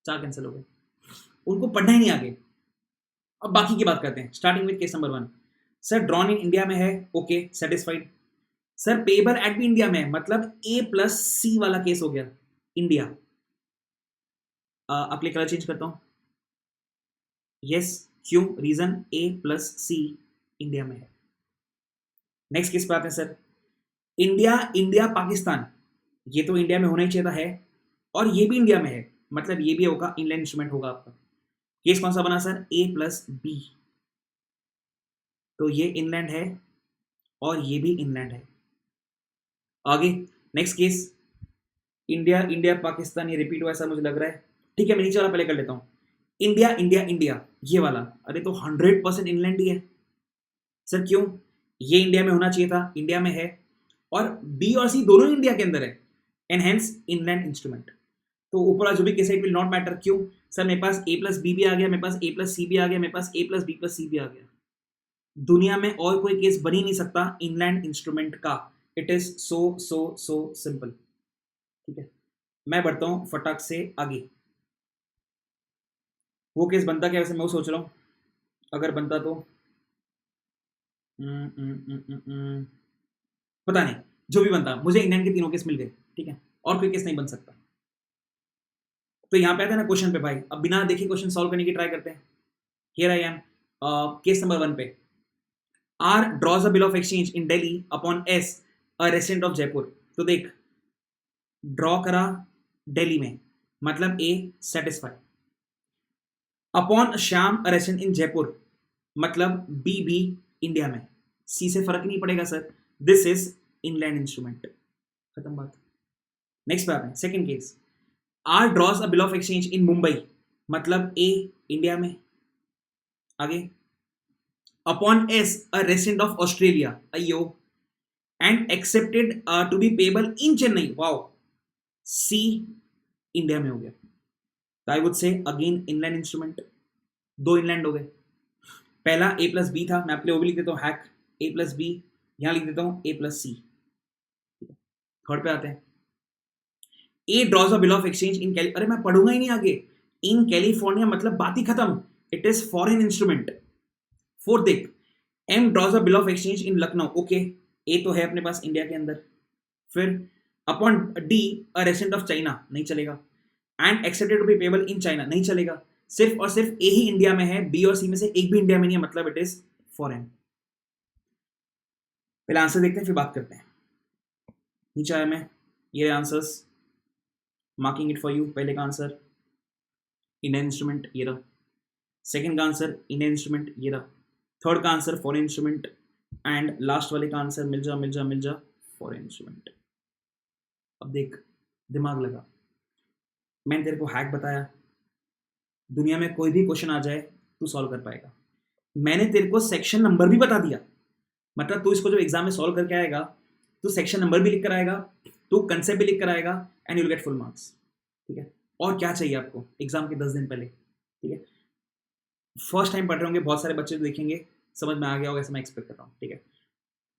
Speaker 1: 4 कैंसिल हो गए, उनको पढ़ना ही नहीं आगे। अब बाकी की बात करते हैं, starting with case number 1। Sir drawn in India में है, okay satisfied. Sir payable eight भी इंडिया में है, मतलब ए प्लस सी वाला केस हो गया, इंडिया। अगले कलर चेंज करता हूं, यस, क्यों? रीजन ए प्लस सी इंडिया में है। नेक्स्ट केस पे आते हैं सर, इंडिया इंडिया पाकिस्तान, ये तो इंडिया में होना ही चाहिए था, है, और ये भी इंडिया में है, मतलब ये भी होगा, इनलैंड इंस्ट्रूमेंट होगा आपका। केस कौन सा बना सर? ए प्लस बी, तो ये इनलैंड है और ये भी इनलैंड है। आगे next case, India India Pakistan, ये रिपीट हुआ ऐसा मुझे लग रहा है। ठीक है, मैं नीचे वाला पहले कर लेता हूँ, इंडिया इंडिया इंडिया, ये वाला, अरे तो 100% इनलैंड ही है। सर क्यों? ये इंडिया में होना चाहिए था, इंडिया में है, और बी और सी दोनों इंडिया के अंदर है, एंड हेंस इनलैंड इंस्ट्रूमेंट। तो ऊपर वाला जो भी केस है इट विल नॉट मैटर। क्यों? सर मेरे पास ए प्लस बी भी आ गया, मेरे पास ए प्लस सी भी आ गया, मेरे पास ए प्लस बी प्लस सी भी आ गया। दुनिया में और कोई केस बन ही नहीं सकता इनलैंड इंस्ट्रूमेंट का। It is so so so simple. ठीक है, मैं बढ़ता हूं फटाक से आगे। वो केस बनता क्या वैसे मैं वो सोच रहा हूं, अगर बनता तो पता नहीं, जो भी बनता, मुझे इंग्लैंड के तीनों केस मिल गए। ठीक है, और कोई केस नहीं बन सकता। तो यहां पे आते हैं ना क्वेश्चन पे भाई, अब बिना देखे क्वेश्चन सॉल्व करने की ट्राई करते हैं। Here I am, case number 1 पे, R draws a bill of exchange in Delhi upon S a resident of Jaipur. तो देख, ड्रॉ करा दिल्ली में, मतलब A satisfy, upon Shyam a resident in Jaipur, मतलब बी भी इंडिया में। सी से फर्क नहीं पड़ेगा sir, this is inland instrument, खत्म बात। नेक्स्ट पे आते हैं second case, R draws a bill of exchange in Mumbai, मतलब ए इंडिया में। आगे, upon S a resident of Australia, अयो, and accepted to be payable in Chennai, wow, C India में हो गया। तो I would say again inland instrument, दो inland हो गए। पहला ए प्लस बी था, मैं आपके लिए वो भी लिख देता हूँ, हैक ए प्लस बी, यहां लिख देता हूँ ए प्लस सी। थर्ड पे आते हैं, A draws a bill of exchange in Cali, अरे मैं पढ़ूंगा ही नहीं आगे, इन कैलिफोर्निया मतलब बात ही खत्म, it is foreign instrument. Fourth देख, M draws a bill of exchange in Lucknow, okay, A तो है अपने पास इंडिया के अंदर। फिर upon D a resident of China, नहीं चलेगा, and accepted to be payable in China, नहीं चलेगा, सिर्फ और सिर्फ ए ही इंडिया में है, बी और सी में से एक भी इंडिया में नहीं है, मतलब इट इज फॉरेन। पहले आंसर देखते हैं फिर बात करते हैं। नीचे आया मैं, ये answers, marking it for you. पहले का आंसर इंडियन इंस्ट्रूमेंट, ये रहा। सेकंड का आंसर इंडियन इंस्ट्रूमेंट, ये रहा। थर्ड का answer foreign instrument, and last वाले का आंसर मिल जा मिल जा मिल जा, फॉरेन इंस्ट्रूमेंट। अब देख, दिमाग लगा, मैंने तेरे को हैक बताया, दुनिया में कोई भी क्वेश्चन आ जाए तू सॉल्व कर पाएगा। मैंने तेरे को सेक्शन नंबर भी बता दिया, मतलब तू इसको जब एग्जाम में सॉल्व करके आएगा, तू सेक्शन नंबर भी लिख कर आएगा, तू कंसेप्ट भी लिख कर आएगा, and you will get full marks. ठीक है, और क्या चाहिए आपको एग्जाम के 10 दिन पहले। ठीक है, फर्स्ट टाइम पढ़ रहे होंगे बहुत सारे बच्चे, देखेंगे समझ में आ गया होगा, ऐसा मैं एक्सपेक्ट कर रहा हूँ। ठीक है,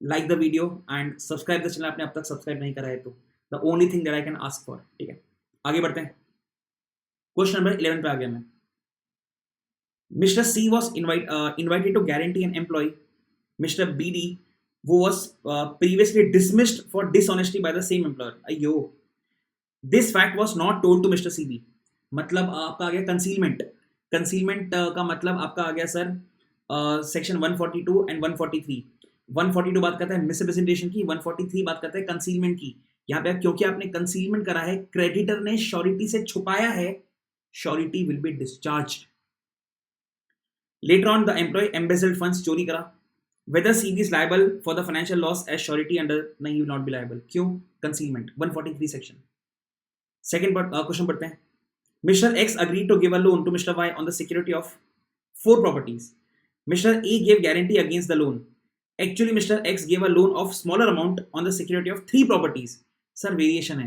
Speaker 1: like the video and subscribe the channel, आपने अब तक सब्सक्राइब नहीं करा है तो, the only thing that I can ask for. ठीक है, आगे बढ़ते हैं। क्वेश्चन नंबर 11 पे आ गया मैं। Mr. C was invited to guarantee an employee, Mr. BD, who was previously dismissed for dishonesty by the same employer. अयो, this fact was not told to Mr. CB, मतलब आपका आ गया कंसीलमेंट। कंसीलमेंट का मतलब आपका आ गया सर सेक्शन 142 एंड 143। 142 बात करता है मिसरिप्रेजेंटेशन की, 143 बात करता है कंसीलमेंट की। यहाँ पे क्योंकि आपने कंसीलमेंट करा है, क्रेडिटर ने श्योरिटी से छुपाया है, surety will be discharged. Later on, the employee embezzled funds, चोरी करा। Whether CB is liable for the financial loss as surety under, नहीं, you will not be liable। क्यों? Concealment, 143 section। Second question पढ़ते हैं। Mr. X agreed to give a loan to Mr. Y on the security of 4 properties. Mr. A gave guarantee against the loan. Actually, Mr. X gave a loan of smaller amount on the security of 3 properties. Sir variation है,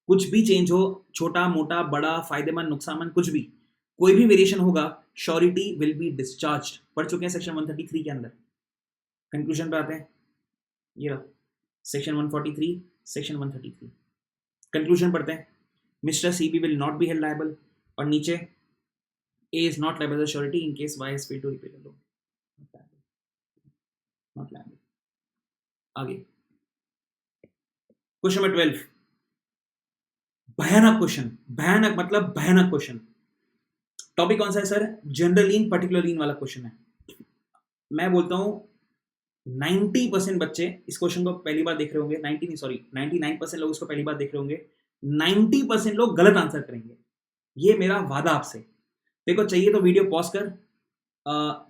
Speaker 1: कुछ भी change हो, छोटा मोटा बड़ा, फायदेमंद नुकसानमंद, कुछ भी, कोई भी वेरिएशन होगा, श्योरिटी विल बी डिस्चार्ज्ड। पढ़ चुके हैं सेक्शन 133 के अंदर। कंक्लूजन पे आते हैं, ये रहा सेक्शन 143, सेक्शन 133। कंक्लूजन पढ़ते हैं, mister CB will not be held liable, और नीचे A is not liable as surety in case Y has failed to repay the loan, not liable. आगे क्वेश्चन नंबर 12, भयानक क्वेश्चन, भयानक मतलब भयानक क्वेश्चन। टॉपिक कौन सा है सर? जनरल लीन, पर्टिकुलर लीन वाला क्वेश्चन है। मैं बोलता हूं 90% बच्चे इस क्वेश्चन को पहली बार देख रहे होंगे, 90 नहीं सॉरी 99% लोग इसको पहली बार देख रहे होंगे, 90% लोग गलत आंसर करेंगे, ये मेरा वादा आपसे। देखो, चाहिए तो वीडियो पॉज कर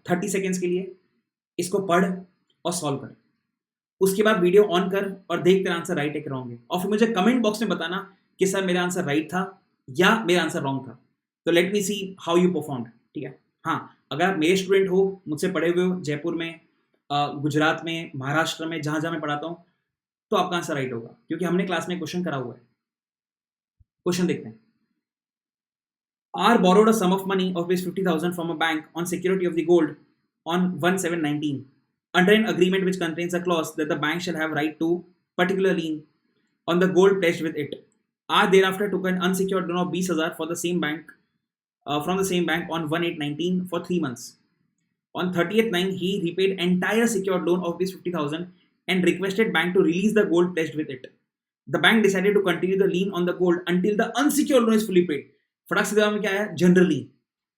Speaker 1: 30 सेकेंड्स के लिए इसको पढ़ और सॉल्व कर, उसके बाद वीडियो ऑन कर और देख तेरा आंसर राइट है कि रॉन्ग है, और फिर मुझे कमेंट बॉक्स में बताना कि सर मेरा आंसर राइट था या मेरा आंसर रॉन्ग था। तो let me see how you performed. ठीक है, हाँ, अगर आप मेरे स्टूडेंट हो, मुझसे पढ़े हुए हो, जयपुर में, गुजरात में, महाराष्ट्र में, जहां जहां मैं पढ़ाता हूं, तो आपका आंसर राइट होगा, क्योंकि हमने क्लास में क्वेश्चन करा हुआ है। क्वेश्चन देखते हैं। R borrowed a sum of money of rupees 50,000 from a bank on security of the gold on 1/7/19 under an agreement which contains a clause that the bank shall have right to particular lien on the gold pledged with it. R thereafter took an unsecured loan of 20,000 for the same bank from the same bank on 1/8/19 for 3 months. On 30th/9, he repaid entire secured loan of rupees 50,000 and requested bank to release the gold pledged with it. The bank decided to continue the lien on the gold until the unsecured loan is fully paid. फटाक से दिमाग में क्या आया? Generally.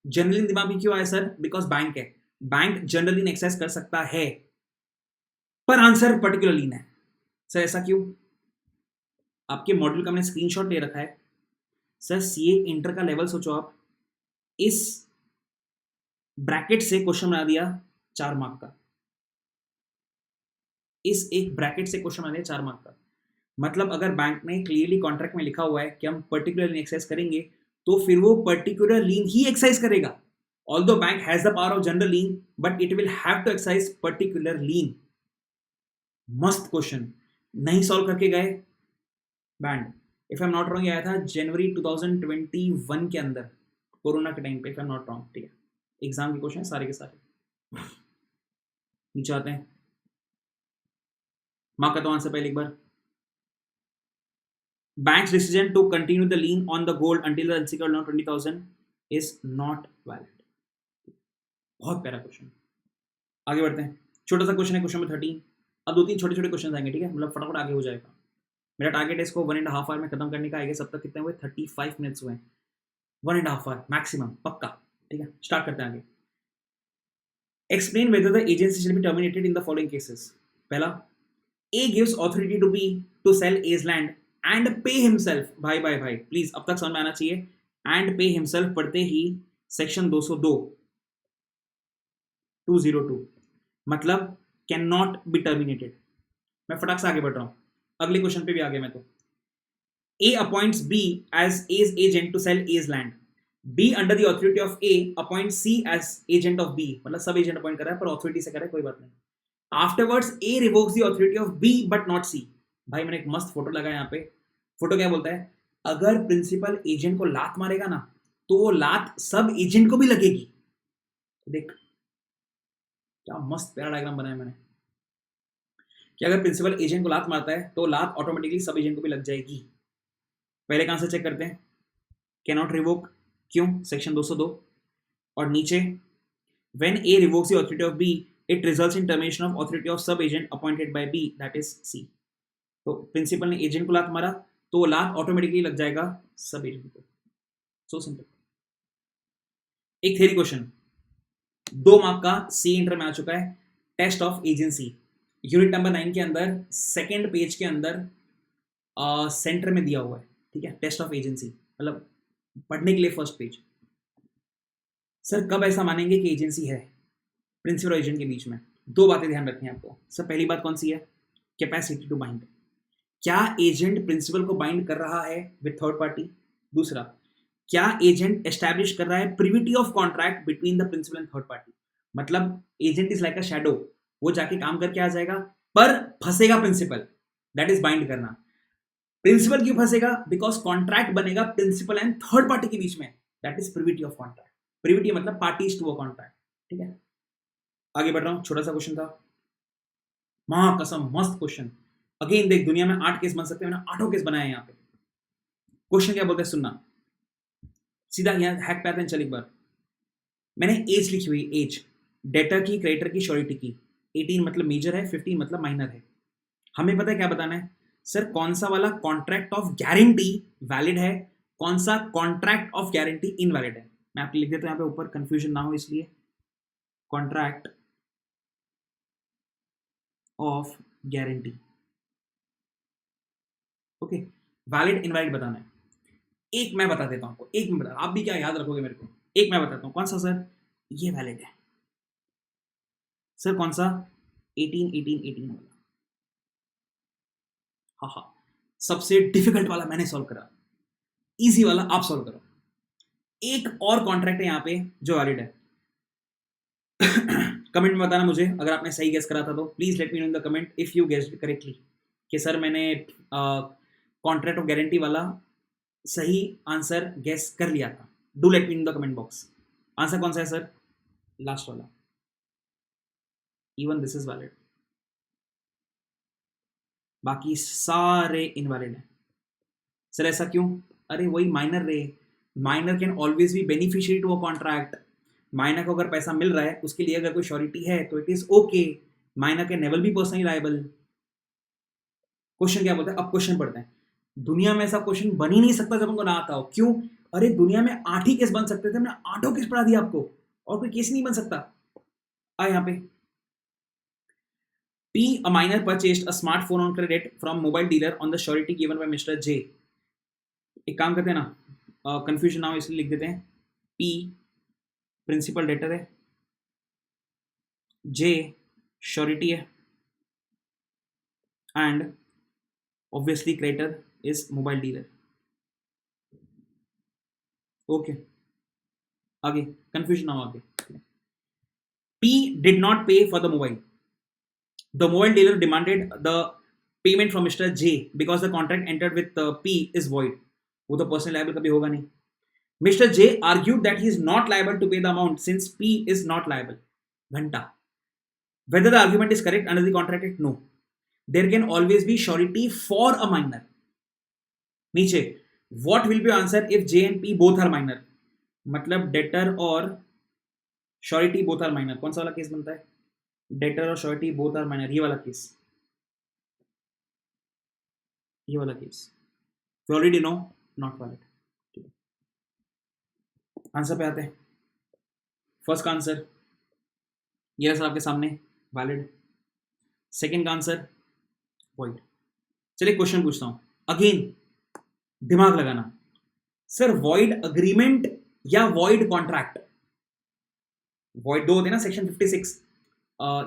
Speaker 1: Generally दिमाग में क्यों आया सर? बिकॉज बैंक है, बैंक जनरली एक्सेस कर सकता है, पर आंसर पर्टिकुलर लीन है। सर ऐसा क्यों? आपके मॉड्यूल का मैंने स्क्रीनशॉट ले रखा है सर। सीए इंटर का लेवल सोचो आप, इस ब्रैकेट से क्वेश्चन बना दिया 4 मार्क का, इस एक ब्रैकेट से क्वेश्चन बना दिया 4 मार्क का। मतलब अगर बैंक ने क्लियरली कॉन्ट्रैक्ट में लिखा हुआ है कि हम पर्टिकुलरली एक्सेस करेंगे, तो फिर वो पर्टिकुलर लीन ही एक्सरसाइज करेगा. Although bank has the power of general lien, but it will have to exercise particular lien. मस्त क्वेश्चन. नहीं सॉल्व करके गए, बैंड. If I am not wrong, आया था जनवरी 2021 के अंदर, कोरोना के टाइम पे, if I am not wrong. ठीक है, एग्जाम के क्वेश्चन सारे के सारे. नीचे आते हैं. मार्क करता हूं आंसर पहले एक बार. Bank's decision to continue the lien on the gold until the unsecured loan 20,000 is not valid. बहुत प्यारा क्वेश्चन. आगे बढ़ते हैं. छोटा सा क्वेश्चन है, क्वेश्चन नंबर 13. अब 2-3 छोटे छोटे क्वेश्चन आएंगे, ठीक है, मतलब फटाफट आगे हो जाएगा. मेरा टारगेट है इसको 1.5 आवर में खत्म करने का. आएगा सब तक कितने हुए? 35 मिनट्स हुए. 1.5 आवर मैक्सिमम, पक्का. ठीक है, स्टार्ट करते हैं आगे. Explain whether the agency shall be terminated in the following cases. पहला, A gives authority to B to sell A's land and pay himself. भाई प्लीज अब तक समझ में आना चाहिए. and pay himself पढ़ते ही सेक्शन 202 202 मतलब कैन नॉट बी टर्मिनेटेड. मैं फटाक से आगे बढ़ रहा हूं, अगले क्वेश्चन पे भी आगे. मैं तो A appoints B as A's agent to sell A's land. B under the authority of A appoints C as agent of B. मतलब सब एजेंट अपॉइंट कर रहा है पर ऑथोरिटी से कर रहा है, कोई बात नहीं. Afterwards A revokes the authority of B but not C. भाई मैंने एक मस्त फोटो लगाया यहाँ पे. फोटो क्या बोलता है? अगर प्रिंसिपल एजेंट को लात मारेगा ना, तो वो लात सब एजेंट को भी लगेगी. देख क्या मस्त प्यारा डायग्राम बनाया मैंने, कि अगर प्रिंसिपल एजेंट को लात मारता है तो लात ऑटोमेटिकली सब एजेंट को भी लग जाएगी. पहले कहां से चेक करते हैं? कैन नॉट रिवोक, क्यों? सेक्शन 202. और नीचे when A revokes the authority of B it results in termination of authority of sub agent appointed by B, that is C. तो प्रिंसिपल ने एजेंट को लात मारा तो लात ऑटोमेटिकली लग जाएगा सब एजेंट को. So simple. एक थ्योरी क्वेश्चन 2 मार्क का सी इंटर में आ चुका है. Test of agency, unit number 9 के अंदर सेकेंड पेज के अंदर सेंटर में दिया हुआ है. ठीक है, टेस्ट ऑफ एजेंसी मतलब पढ़ने के लिए फर्स्ट पेज. सर कब ऐसा मानेंगे कि एजेंसी है प्रिंसिपल और एजेंट के बीच में? 2 बातें ध्यान रखनी है आपको. सर पहली बात कौन सी है? Capacity to bind. क्या एजेंट प्रिंसिपल को बाइंड कर रहा है विद थर्ड पार्टी? दूसरा, क्या एजेंट एस्टैब्लिश कर रहा है privity of contract between the principal and third party? मतलब agent is like a shadow, वो जाके काम करके आ जाएगा पर फंसेगा प्रिंसिपल. दैट इज बाइंड करना. प्रिंसिपल क्यों फंसेगा? बिकॉज कॉन्ट्रैक्ट बनेगा प्रिंसिपल एंड थर्ड पार्टी के बीच में. That is privity of contract. Privity मतलब पार्टीज टू अ कॉन्ट्रैक्ट. ठीक है, आगे बढ़ रहा हूं. छोटा सा क्वेश्चन था, मां कसम मस्त क्वेश्चन. अगेन देख, दुनिया में 8 केस बन सकते हैं, मैंने 8 केस बनाए यहाँ पे. क्वेश्चन क्या बोलते हैं सुनना, सीधा यहाँ हैक पे आते हैं. चल एक बार, मैंने एज लिखी हुई, एज डेटर की, क्रेडिटर की, श्योरिटी की. 18 मतलब मेजर है, 15 मतलब माइनर है. हमें पता है क्या बताना है. सर कौन सा वाला कॉन्ट्रैक्ट ऑफ गारंटी वैलिड है, कौन सा कॉन्ट्रैक्ट ऑफ गारंटी इनवैलिड है. मैं आपको लिख देता हूं यहाँ पे ऊपर, कंफ्यूजन ना हो इसलिए. Contract of guarantee, okay, valid invalid बताना है. एक मैं बता देता हूं आपको, एक मैं बता, आप भी क्या याद रखोगे मेरे को. एक मैं बताता हूं कौन सा. सर ये वैलिड है. सर कौन सा? 18 वाला. हाँ हाँ, सबसे डिफिकल्ट वाला मैंने सॉल्व करा, इजी वाला आप सॉल्व करो. एक और कॉन्ट्रैक्ट है यहाँ पे जो वैलिड है. कमेंट में बताना मुझे अगर आपने सही गेस करा था तो. Please let me know in the comment if you guessed correctly कि सर मैंने कॉन्ट्रैक्ट ऑफ गारंटी वाला सही आंसर गेस कर लिया था. Do let me in the comment box. Answer कौन सा है सर? लास्ट वाला. इवन दिस इज वैलिड, बाकी सारे इनवैलिड हैं. सर ऐसा क्यों? अरे वही माइनर रे. Minor can always be beneficiary to a contract. Minor को अगर पैसा मिल रहा है उसके लिए अगर कोई श्योरिटी है तो it is okay. Minor can never be personally liable. Question क्या बोलता है? अब क्वेश्चन पढ़ते हैं. दुनिया में ऐसा क्वेश्चन बन ही नहीं सकता जब हमको ना आता हो. क्यों? अरे दुनिया में 8 ही केस बन सकते थे, मैंने 8 केस पढ़ा दिया आपको, और कोई केस नहीं बन सकता. आ यहाँ पे P, a minor purchased a smartphone on credit from mobile dealer on the surety given by Mr. J. एक काम करते हैं ना, कंफ्यूजन ना हो इसलिए लिख देते हैं. P प्रिंसिपल डेटर है, J श्योरिटी है, and obviously creditor is mobile dealer. Okay आगे कंफ्यूजन ना हो आगे. P did not pay for the mobile. The mobile dealer demanded the payment from Mr. J because the contract entered with P is void. वो तो personal liable कभी होगा नहीं. Mr. J argued that he is not liable to pay the amount since P is not liable. घंटा. Whether the argument is correct under the contract act? No. There can always be surety for a minor. नीचे what will be your answer if J and P both are minor? मतलब debtor और surety both are minor. कौन सा वाला case बनता है? Debtor और surety both are minor. ये वाला केस, ये वाला case. You already know not valid. Answer पे आते हैं. फर्स्ट का आंसर ये सर आपके सामने वैलिड. सेकंड का आंसर वॉइड. चलिए क्वेश्चन पूछता हूं अगेन, दिमाग लगाना. सर वॉइड अग्रीमेंट या वॉइड कॉन्ट्रैक्ट? वॉइड दो होते हैं ना, section 56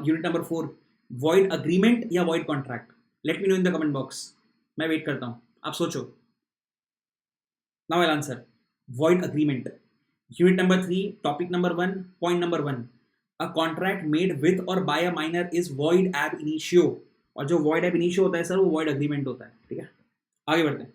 Speaker 1: unit number 4. Void agreement या void contract? Let me know in the comment box. मैं वेट करता हूं, आप सोचो. Now I will answer void agreement. Unit number 3 topic number 1 point number 1, a contract made with और bye a minor is void ab initio. और जो void ab initio होता है सर, वो वॉइड अग्रीमेंट होता है. ठीक है, आगे बढ़ते हैं.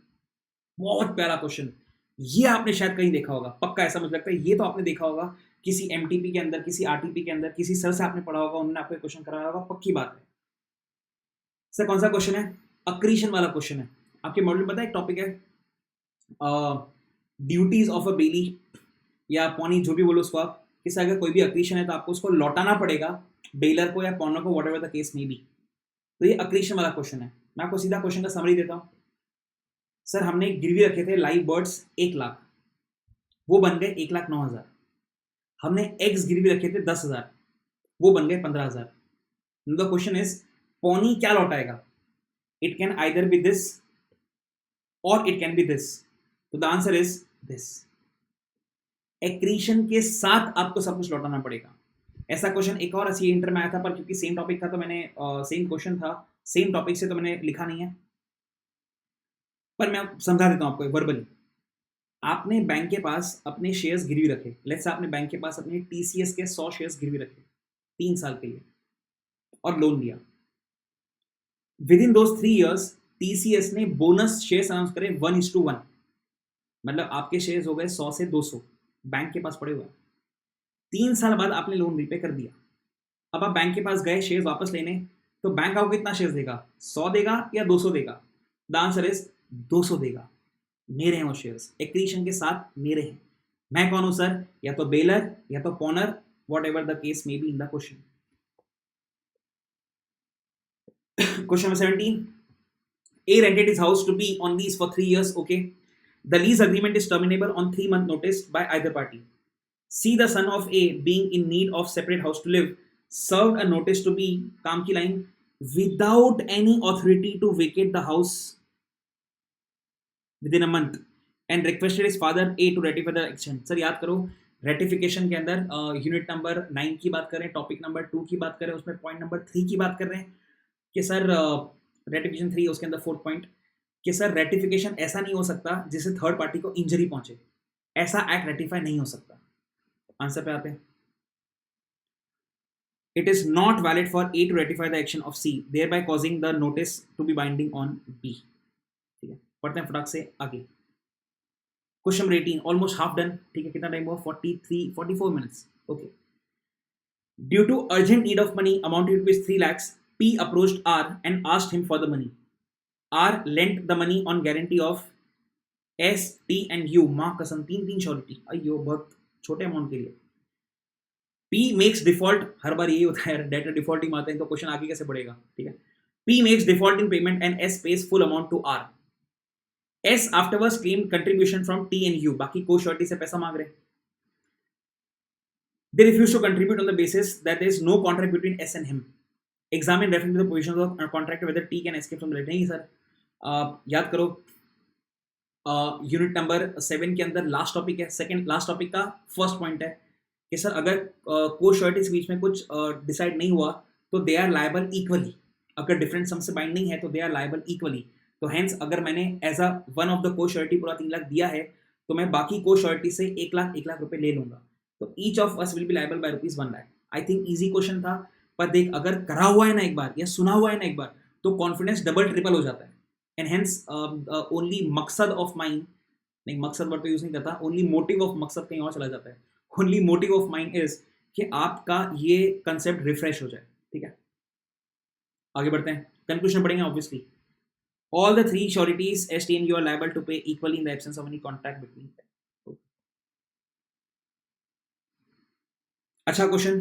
Speaker 1: बहुत प्यारा क्वेश्चन. ये आपने शायद कहीं देखा होगा, पक्का ऐसा मुझे लगता है. ये तो आपने देखा होगा किसी एमटीपी के अंदर, किसी आरटीपी के अंदर, किसी सर से आपने पढ़ा होगा, उन्होंने आपको क्वेश्चन कराया होगा, पक्की बात है. सर कौन सा क्वेश्चन है? अक्रीशन वाला क्वेश्चन है. आपके मॉड्यूल में पता है एक टॉपिक है ड्यूटीज ऑफ अ बेली या पॉनी, जो भी बोलो उसको आप. किसी अगर कोई भी अक्रीशन है तो आपको उसको लौटाना पड़ेगा बेलर को या पॉनर को, वट एवर द केस में भी. तो ये अक्रीशन वाला क्वेश्चन है. मैं आपको सीधा क्वेश्चन का समरी देता हूँ. सर हमने गिरवी रखे थे लाइव बर्ड्स 1 लाख, वो बन गए 1,09,000. हमने एग्स गिरवी रखे थे 10,000, वो बन गए 15,000. द क्वेश्चन इज पॉनी क्या लौटाएगा? It can either be this or it can be this. तो the answer is this. Accretion के साथ आपको सब कुछ लौटाना पड़ेगा. ऐसा क्वेश्चन एक और ऐसी इंटर में आया था, पर क्योंकि सेम टॉपिक था तो मैंने सेम क्वेश्चन था सेम टॉपिक से, तो मैंने लिखा नहीं है, पर मैं समझा देता हूं आपको वर्बली. आपने बैंक के पास अपने शेयर्स गिरवी रखे. लेट्स से आपने बैंक के पास अपने टीसीएस के 100 शेयर्स गिरवी रखे 3 साल के लिए और लोन लिया. With in those 3 years TCS ने बोनस शेयर्स अनाउंस करे 1:1. मतलब आपके शेयर्स हो गए 100 से 200 बैंक के पास पड़े हुए. 3 साल बाद आपने लोन रिपे कर दिया. अब आप बैंक के पास गए शेयर्स वापस लेने, तो बैंक आपको कितना शेयर्स देगा? 100 देगा या 200 देगा? द आंसर इज 200 देगा. मेरे हैं वो शेयर्स, एक्रीशन के साथ मेरे हैं. मैं कौन हूं सर? या तो बेलर या तो पॉनर, what ever the case may be in the question. Question number 17. A rented his house to be on lease for 3 years. Okay, the lease agreement is terminable on 3-month notice by either party. C, the son of A, being in need of separate house to live, served a notice to B, काम की line, without any authority to vacate the house within a month, and requested his father A to ratify the action. Sir याद करो, ratification के अंदर unit number 9 की बात करें, topic number 2 की बात करें, उसमें पॉइंट नंबर 3 की बात कर रहे हैं कि सर रेटिफिकेशन 3, उसके अंदर 4th पॉइंट कि सर रेटिफिकेशन ऐसा नहीं हो सकता जिससे थर्ड पार्टी को इंजरी पहुंचे. ऐसा एक्ट रेटिफाई नहीं हो सकता. आंसर पे आते हैं. It is not valid for A to ratify the action of C, thereby causing the notice to be binding on B. ठीक है, पढ़ते हैं फटाक से आगे. Question number 18, almost half done. ठीक है, कितना टाइम हुआ? 44 minutes. Okay. Due to urgent need of money amounted to 3 lakhs, P approached R and asked him for the money. R lent the money on guarantee of S, T and U. माँ कसम 3 surety. अयो बहुत छोटे amount के लिए. P makes default, हर बार यही होता है, डेटर डिफॉल्टिंग आते हैं तो क्वेश्चन आगे कैसे बढ़ेगा. ठीक है. P makes default in payment and S pays full amount to R. S afterwards claimed contribution from T and U. बाकी को श्योरिटी से पैसा मांग रहे. They refuse to contribute on the basis that there is no contract between S and him. Examine referring to the positions of contract whether T can escape from the debt. नहीं sir, याद करो unit number 7 के अंदर last topic है, second last topic का first point है कि sir अगर को श्योरिटीज के बीच में कुछ डिसाइड नहीं हुआ तो दे आर लायबल इक्वली. अगर डिफरेंट सम से बाइंड नहीं है तो दे आर लायबल इक्वली. तो हेंस अगर मैंने as a one of the co surety पूरा 3 लाख दिया है तो मैं बाकी को श्योरिटी से 1 लाख रुपए ले लूंगा, तो each of us will be liable by ₹1 lakh. I think easy question था, पर देख अगर करा हुआ है ना एक बार या सुना हुआ है ना एक बार, तो कॉन्फिडेंस डबल ट्रिपल हो जाता है। एंड हेंस ओनली मकसद ऑफ माइंड, नहीं मकसद वर्ड तो यूज नहीं करता, ओनली मोटिव ऑफ मकसद कहीं और चला जाता है। Only motive of mind is कि आपका ये कंसेप्ट रिफ्रेश हो जाए। ठीक है, आगे बढ़ते हैं, कंक्लूजन पढ़ेंगे obviously. All the three sureties ST and you are liable to pay equally in the absence of any contract between them. अच्छा क्वेश्चन,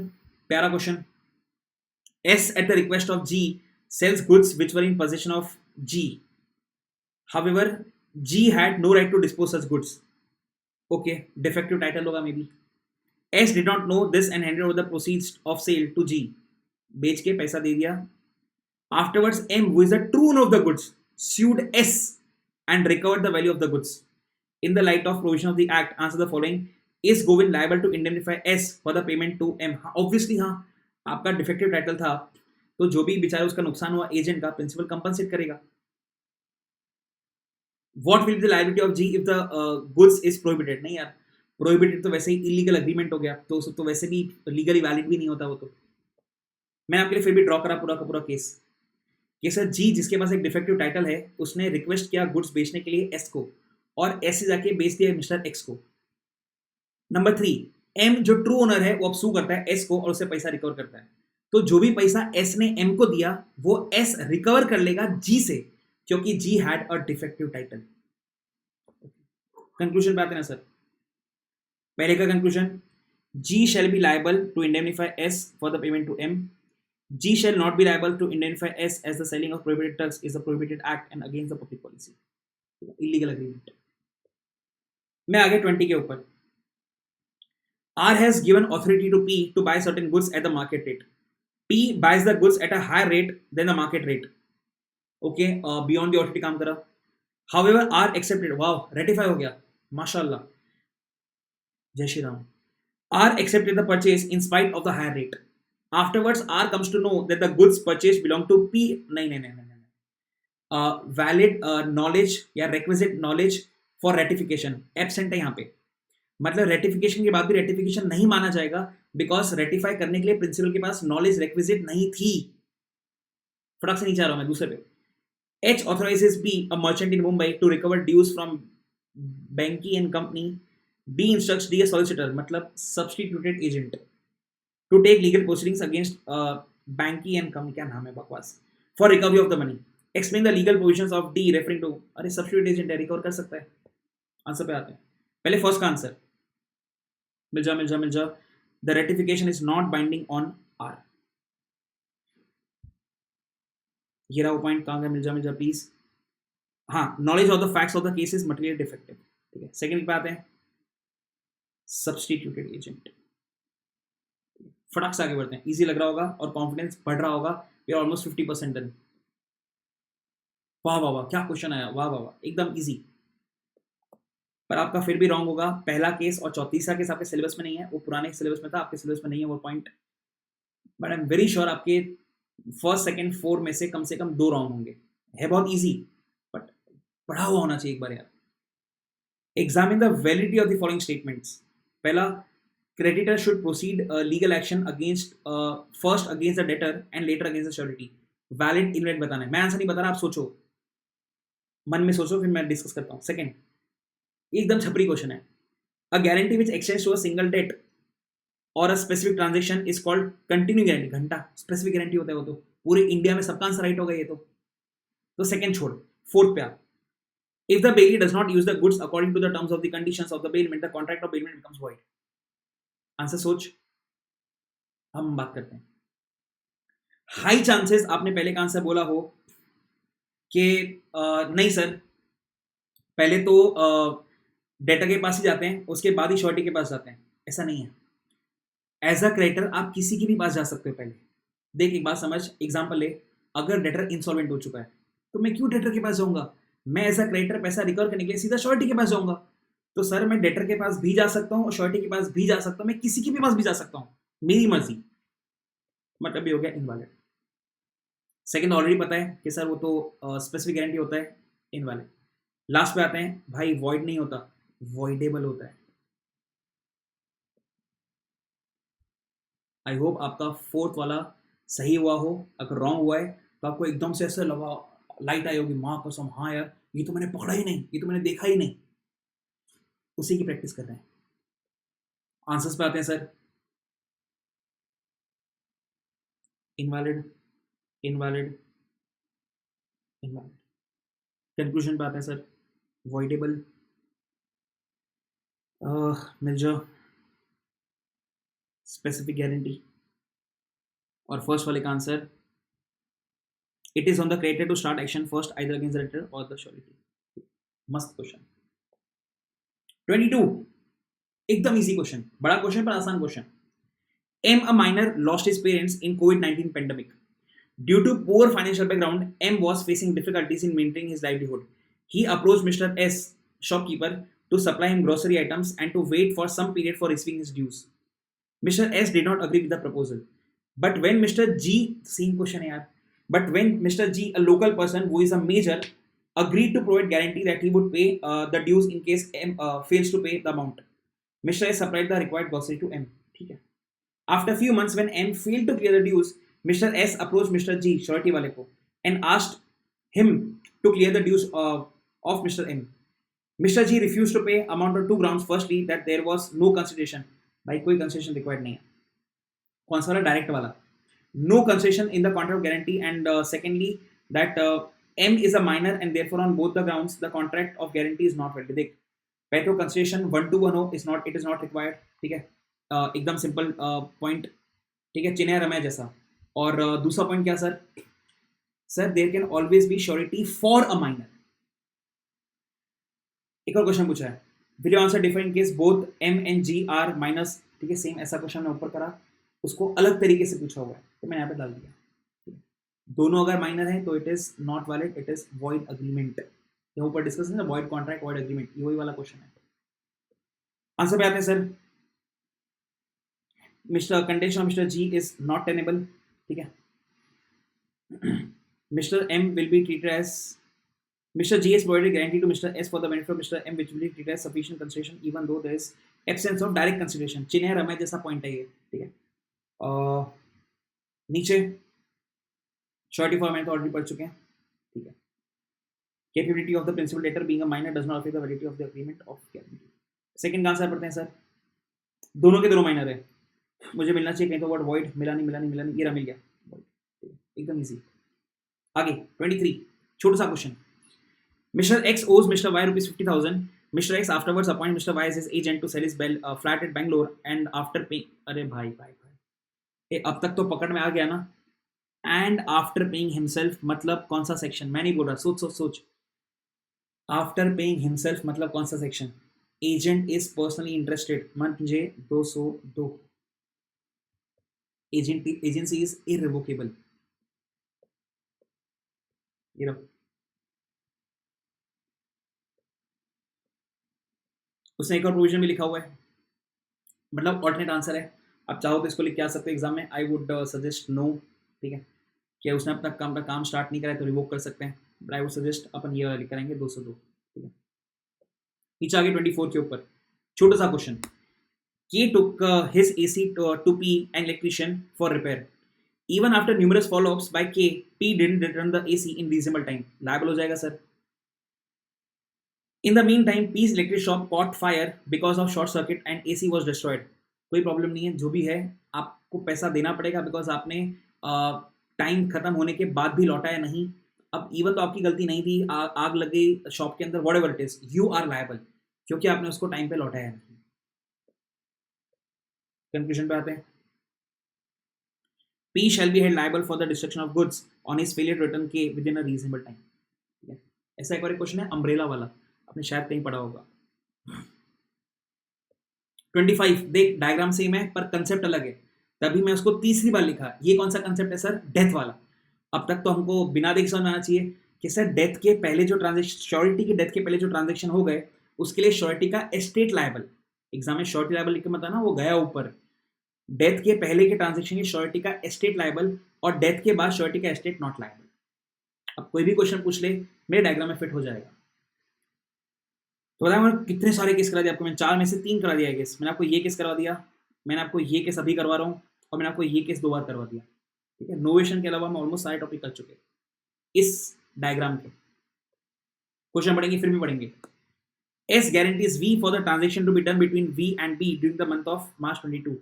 Speaker 1: प्यारा question. S at the request of G sells goods which were in possession of G. However, G had no right to dispose such goods. Okay, defective title होगा maybe. S did not know this and handed over the proceeds of sale to G. बेच के पैसा दे दिया। Afterwards, M, who is the true owner of the goods, sued S and recovered the value of the goods. In the light of provision of the act, answer the following: Is Govind liable to indemnify S for the payment to M? Obviously हाँ, आपका defective title था, तो जो भी बेचारा उसका नुकसान हुआ एजेंट का, प्रिंसिपल कंपनसेट करेगा। What will be the liability of G if the goods is prohibited? नहीं यार, प्रोहिबिटेड तो वैसे ही इलीगल एग्रीमेंट हो गया, तो तो वैसे भी लीगली वैलिड भी नहीं होता वो। तो मैं आपके लिए फिर भी ड्रॉ करा पूरा का पूरा केस कि सर जी जिसके पास एक डिफेक्टिव टाइटल है उसने रिक्वेस्ट किया गुड्स बेचने के लिए एस को, और एस से जाके बेच दिया मिस्टर एक्स को। नंबर 3, एम जो ट्रू ओनर है वो अब सू करता है एस को और उससे पैसा रिकवर करता है। तो जो भी पैसा एस ने एम को दिया वो एस रिकवर कर लेगा जी से, क्योंकि G had a defective title. Conclusion पे आते हैं ना सर। पहले का conclusion, G shall be liable to indemnify S for the payment to M. G shall not be liable to indemnify S as the selling of prohibited drugs is a prohibited act and against the public policy. Illegal agreement. मैं आगे 20 के ऊपर। R has given authority to P to buy certain goods at the market rate. P buys the goods at a higher rate than the market rate. Okay, beyond the authority काम करा। However, R accepted. Wow, ratify हो गया, माशाल्लाह, जय Shri Ram. R accepted the purchase in spite of the higher rate. Afterwards, R comes to know that the goods purchased belong to P. नहीं। Valid knowledge या requisite knowledge for ratification absent है यहाँ पे। मतलब रेटिफिकेशन के बाद भी रेटिफिकेशन नहीं माना जाएगा, बिकॉज रेटिफाई करने के लिए प्रिंसिपल के पास नॉलेज रिक्विजिट नहीं थी। फटक से नहीं चाह रहा हूं मैं दूसरे पे। H authorizes B, a merchant in Mumbai, to recover dues from Banky and Company. B instructs D, a solicitor, मतलब substituted agent, to take legal proceedings against Banky and Company, क्या नाम है बकवास, for recovery of the money. Explain the legal provisions of D referring to, अरे substitute agent है, recover कर सकता है। आंसर पे आते हैं। पहले फर्स्ट का आंसर, मिल जा। The ratification is not binding on R. ये रहा वो पॉइंट, कहाँ गया, मिल जा प्लीज। हाँ, knowledge of the facts of the case is material defective. ठीक है, सेकंड पे आते हैं, सब्स्टिट्यूटेड एजेंट। फटाक से आगे बढ़ते हैं, इजी लग रहा होगा और कॉन्फिडेंस बढ़ रहा होगा। We are almost 50% done. वाह वाह वाह, क्या क्वेश्चन आया, वाह वाह वाह, एकदम इजी। पर आपका फिर भी रॉन्ग होगा। पहला केस और तीसरा केस आपके सिलेबस में नहीं है, वो पुराने सिलेबस में था, आपके सिलेबस में नहीं है वो point. But I am very sure आपके फर्स्ट सेकंड 4 में से कम 2 रॉन्ग होंगे। है बहुत इजी, बट पढ़ा हुआ होना चाहिए एक बार यार। Examine the validity of the following statements. पहला, creditor should proceed legal action against first against the debtor and later against the surety. Valid invalid बताना है, मैं आंसर नहीं बता रहा, आप सोचो, मन में सोचो, फिर मैं डिस्कस करता हूँ। सेकंड, एकदम छपरी क्वेश्चन है। A guarantee which extends to a single debt or a specific transaction is called continuing guarantee। घंटा स्पेसिफिक गारंटी होता है वो, तो पूरे इंडिया में सबका आंसर राइट होगा ये तो सेकंड छोड़। फोर्थ पे आप, if the bailey does not use the goods according to the terms of the conditions of the bailment, the contract of bailment becomes void। Answer सोच, हम बात करते हैं। हाई चांसेस आपने पहले का आंसर बोला हो कि नहीं सर, पहले तो डेटर के पास ही जाते हैं, उसके बाद ही श्योरिटी के पास जाते हैं। ऐसा नहीं है। एज अ क्रेडिटर आप किसी के भी पास जा सकते हो। पहले देख, एक बात समझ, एग्जांपल ले, अगर डेटर इंसॉल्वेंट हो चुका है तो मैं क्यों डेटर के पास जाऊंगा? मैं एज अ क्रेडिटर पैसा रिकवर करने के लिए सीधा श्योरिटी के पास जाऊंगा। तो सर मैं डेटर के पास भी जा सकता हूँ और श्योरिटी के पास भी जा सकता हूँ, मैं किसी के भी पास भी जा सकता हूँ, मेरी मर्जी। मतलब ये हो गया इनवैलिड। सेकंड ऑलरेडी पता है कि सर वो तो स्पेसिफिक गारंटी होता है, इनवैलिड। लास्ट पे आते हैं भाई, वॉइड नहीं होता। वॉइडेबल होता है। आई होप आपका फोर्थ वाला सही हुआ हो। अगर रॉन्ग हुआ है तो आपको एकदम से ऐसे लगा, लाइट आई होगी, माँ कसम, हाँ यार ये तो मैंने पढ़ा ही नहीं, ये तो मैंने देखा ही नहीं। उसी की प्रैक्टिस कर रहे हैं। आंसर्स पे आते हैं sir. Invalid, invalid, invalid. Conclusion पे आते हैं सर। वॉइडेबल, मिल जाओ, स्पेसिफिक गारंटी। और फर्स्ट वाले का answer, it is on the creditor to start action first either against the debtor और द श्योरिटी। मस्त क्वेश्चन। 22, एकदम इजी क्वेश्चन, बड़ा क्वेश्चन पर आसान question. M, a minor, lost his parents in COVID-19 pandemic. Due to poor financial background, M was facing difficulties in maintaining his livelihood. He approached Mr. S, shopkeeper, to supply him grocery items and to wait for some period for receiving his dues. Mr. S did not agree with the proposal. But when Mr. G, same question here, but when Mr. G, a local person who is a major, agreed to provide guarantee that he would pay the dues in case M fails to pay the amount, Mr. S supplied the required grocery to M. ठीक है. After a few months, when M failed to clear the dues, Mr. S approached Mr. G, surety wale ko, and asked him to clear the dues of Mr. M. Mr. G refused to pay amount on two grounds. Firstly, that there was no consideration. भाई कोई consideration required नहीं है. कौन सा वाला? Direct वाला. No consideration in the contract of guarantee, and secondly that M is a minor and therefore on both the grounds the contract of guarantee is not valid. देख, पहले तो consideration 1 to 1 हो, it is not required. ठीक है, एकदम simple point. ठीक है, चिन्ह रमय जैसा. और दूसरा पॉइंट क्या sir? Sir there can always be surety for a minor. एक और क्वेश्चन पूछा है, will you answer different case both M and G are minors. ठीक है, सेम ऐसा क्वेश्चन मैं ऊपर करा, उसको अलग तरीके से पूछा हुआ है तो मैंने यहाँ पे डाल दिया. दोनों अगर माइनर है तो it is not valid, it is void agreement. यहाँ ऊपर डिस्कस है ना, वॉइड कॉन्ट्रैक्ट, वॉइड अग्रीमेंट, ये वही वाला क्वेश्चन है. आंसर पे आते हैं sir. Mr. Condition of Mr. G is not tenable. ठीक है. Mr. M will be treated as, Mr. G has provided guarantee to Mr. S for the benefit of Mr. M, which will be treated as sufficient consideration even though there is absence of direct consideration. चिन्ह रमय जैसा point है ये. ठीक है. नीचे surety for मैंने तो already पढ़ चुके हैं. ठीक है. Capability of the principal debtor being a minor does not affect the validity of the agreement of guarantee. Second का आंसर पढ़ते हैं सर. दोनों के दोनों माइनर है. मुझे मिलना चाहिए कहीं तो वर्ड वॉइड, मिला नहीं, ये रहा, मिल गया. एकदम इजी. आगे 23, छोटा सा question. Mister X owes mister Y ₹50,000. Mister X afterwards appoint mister Y as his agent to sell his flat at Bangalore and after paying. अरे भाई अब तक तो पकड़ में आ गया ना. एंड आफ्टर पेइंग हिमसेल्फ मतलब कौन सा सेक्शन? मैं नहीं बोल रहा, सोच. आफ्टर पेइंग हिमसेल्फ मतलब कौन सा section? Agent is personally interested म्हणजे 202. Agency is irrevocable. ये रहो. उसने एक और प्रोविजन भी लिखा हुआ है, मतलब ऑल्टरनेट आंसर है. आप चाहो तो इसको लिख के आ सकते हो एग्जाम में. I would suggest no. ठीक है, क्या उसने अपना काम स्टार्ट नहीं करा है तो रिवोक कर सकते हैं. बट आई वुड सजेस्ट अपन ये वाला लिख करेंगे 202. ठीक है. नीचे आगे 24 के ऊपर छोटा सा question. K took his AC to P, an electrician, for repair. Even after numerous follow-ups by K, P didn't return the AC in reasonable time. Liable हो जाएगा sir. In the meantime, P's electric shop caught fire because of short circuit and AC was destroyed. कोई problem नहीं है, जो भी है आपको पैसा देना पड़ेगा बिकॉज आपने टाइम खत्म होने के बाद भी लौटाया नहीं. अब इवन तो आपकी गलती नहीं थी, आग लग गई शॉप के अंदर, whatever it is, you are liable क्योंकि आपने उसको टाइम पे लौटाया नहीं. कंक्लूजन पे आते हैं. P shall be held liable for the destruction of goods on his failure to return K within a reasonable time. ठीक है. ऐसा एक और क्वेश्चन है अम्ब्रेला वाला, आपने शायद कहीं पढ़ा होगा. 25, देख डायग्राम सेम है पर कंसेप्ट अलग है, तभी मैं उसको तीसरी बार लिखा. ये कौन सा कंसेप्ट है सर? डेथ वाला. अब तक तो हमको बिना देख समझ आना चाहिए कि सर डेथ के पहले जो ट्रांजेक्शन, श्योरिटी की डेथ के पहले जो ट्रांजेक्शन हो गए उसके लिए श्योरिटी का एस्टेट लायबल. एग्जाम में श्योरिटी लायबल लिख के मत आना, वो गया ऊपर. डेथ के पहले के ट्रांजेक्शन की श्योरिटी का एस्टेट लायबल और डेथ के बाद श्योरिटी का एस्टेट नॉट लायबल. अब कोई भी क्वेश्चन पूछ ले मेरे डायग्राम में फिट हो जाएगा. तो बताया मैंने कितने सारे केस करा दिया आपको, मैंने 4 में से 3 करा दिया केस। मैंने आपको ये केस करवा दिया, मैंने आपको ये केस अभी करवा रहा हूँ, और मैंने आपको ये केस 2 बार करवा दिया। ठीक है, नोवेशन के अलावा हम ऑलमोस्ट सारे टॉपिक कर चुके हैं इस डायग्राम के। क्वेश्चन पढ़ेंगे, फिर भी पढ़ेंगे। S guarantees V for the transaction to be done between V and B during the month of March 22.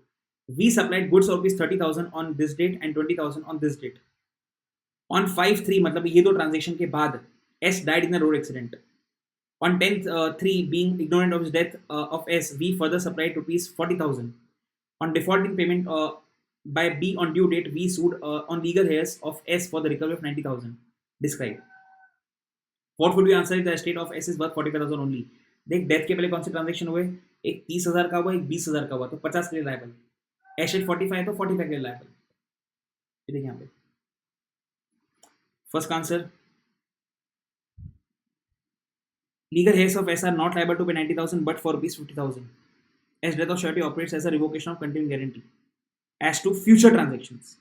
Speaker 1: V supplied goods of rupees 30,000 on this date and 20,000 on this date. On 5/3 मतलब ये दो transaction के बाद S died in a road accident. On 10/3 being ignorant of his death of S, V further supplied rupees 40,000. On defaulting payment by B on due date, V sued on legal heirs of S for the recovery of 90,000. Describe. What would you answer if the estate of S is worth 45,000 only? देख, death के पहले कौन से transaction हुए, एक 30,000 का हुआ, एक 20,000 का हुआ, तो 50 के लिए लायबल। एसेट 45 है तो 45 के लिए लायबल। ये देखिए यहाँ पे first answer, legal heirs of S are not liable to pay 90,000 but for rupees 50,000 as death of surety operates as a revocation of continuing guarantee as to future transactions.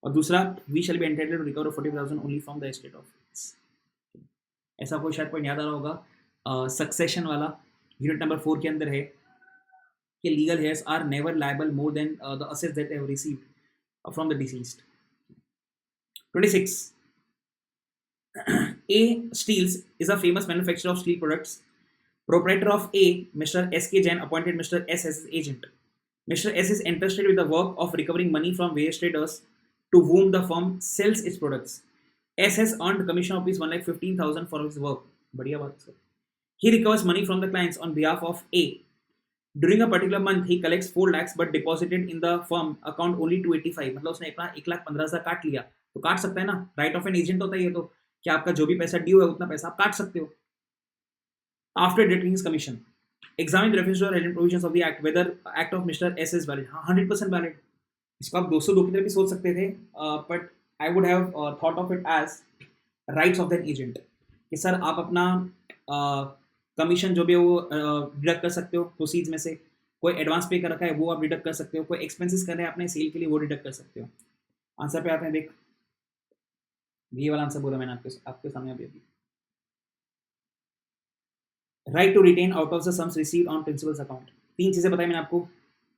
Speaker 1: और दूसरा, we shall be entitled to recover 40,000 only from the estate of S. ऐसा कोई शायद point याद आ रहा होगा, succession वाला unit number 4 के अंदर है कि legal heirs are never liable more than the assets that they have received from the deceased. 26 A Steels is a famous manufacturer of steel products. Proprietor of A, Mr. S.K. Jain, appointed Mr. S as his agent. Mr. S is entrusted with the work of recovering money from various traders to whom the firm sells its products. S has earned commission of ₹1,15,000 for his work. बढ़िया बात sir. He recovers money from the clients on behalf of A. During a particular month, he collects 4 lakhs but deposited in the firm account only 285. मतलब उसने अपना 1,15,000 काट लिया, तो काट सकता है ना, राइट ऑफ एन एजेंट होता है ये, तो कि आपका जो भी पैसा ड्यू है उतना पैसा आप काट सकते हो। After deducting his commission, examine the reference to the relevant provisions of the act whether act of mister S is valid. हाँ, 100% वैलिड। इसको आप 202 की तरह भी सोच सकते थे, but I would have thought of it as rights of that agent, कि सर आप अपना कमीशन जो भी है वो डिडक्ट कर सकते हो प्रोसीड्स में से, कोई एडवांस पे कर रखा है वो आप डिडक्ट कर सकते हो, कोई एक्सपेंसेस कर रहे हैं अपने सेल के लिए वो डिडक्ट कर सकते हो। आंसर पे आते हैं, देख ये वाला आंसर बोला मैंने आपके सामने अभी। Right to retain out of the sums received on principal's account. 3 चीजें बताई मैंने आपको,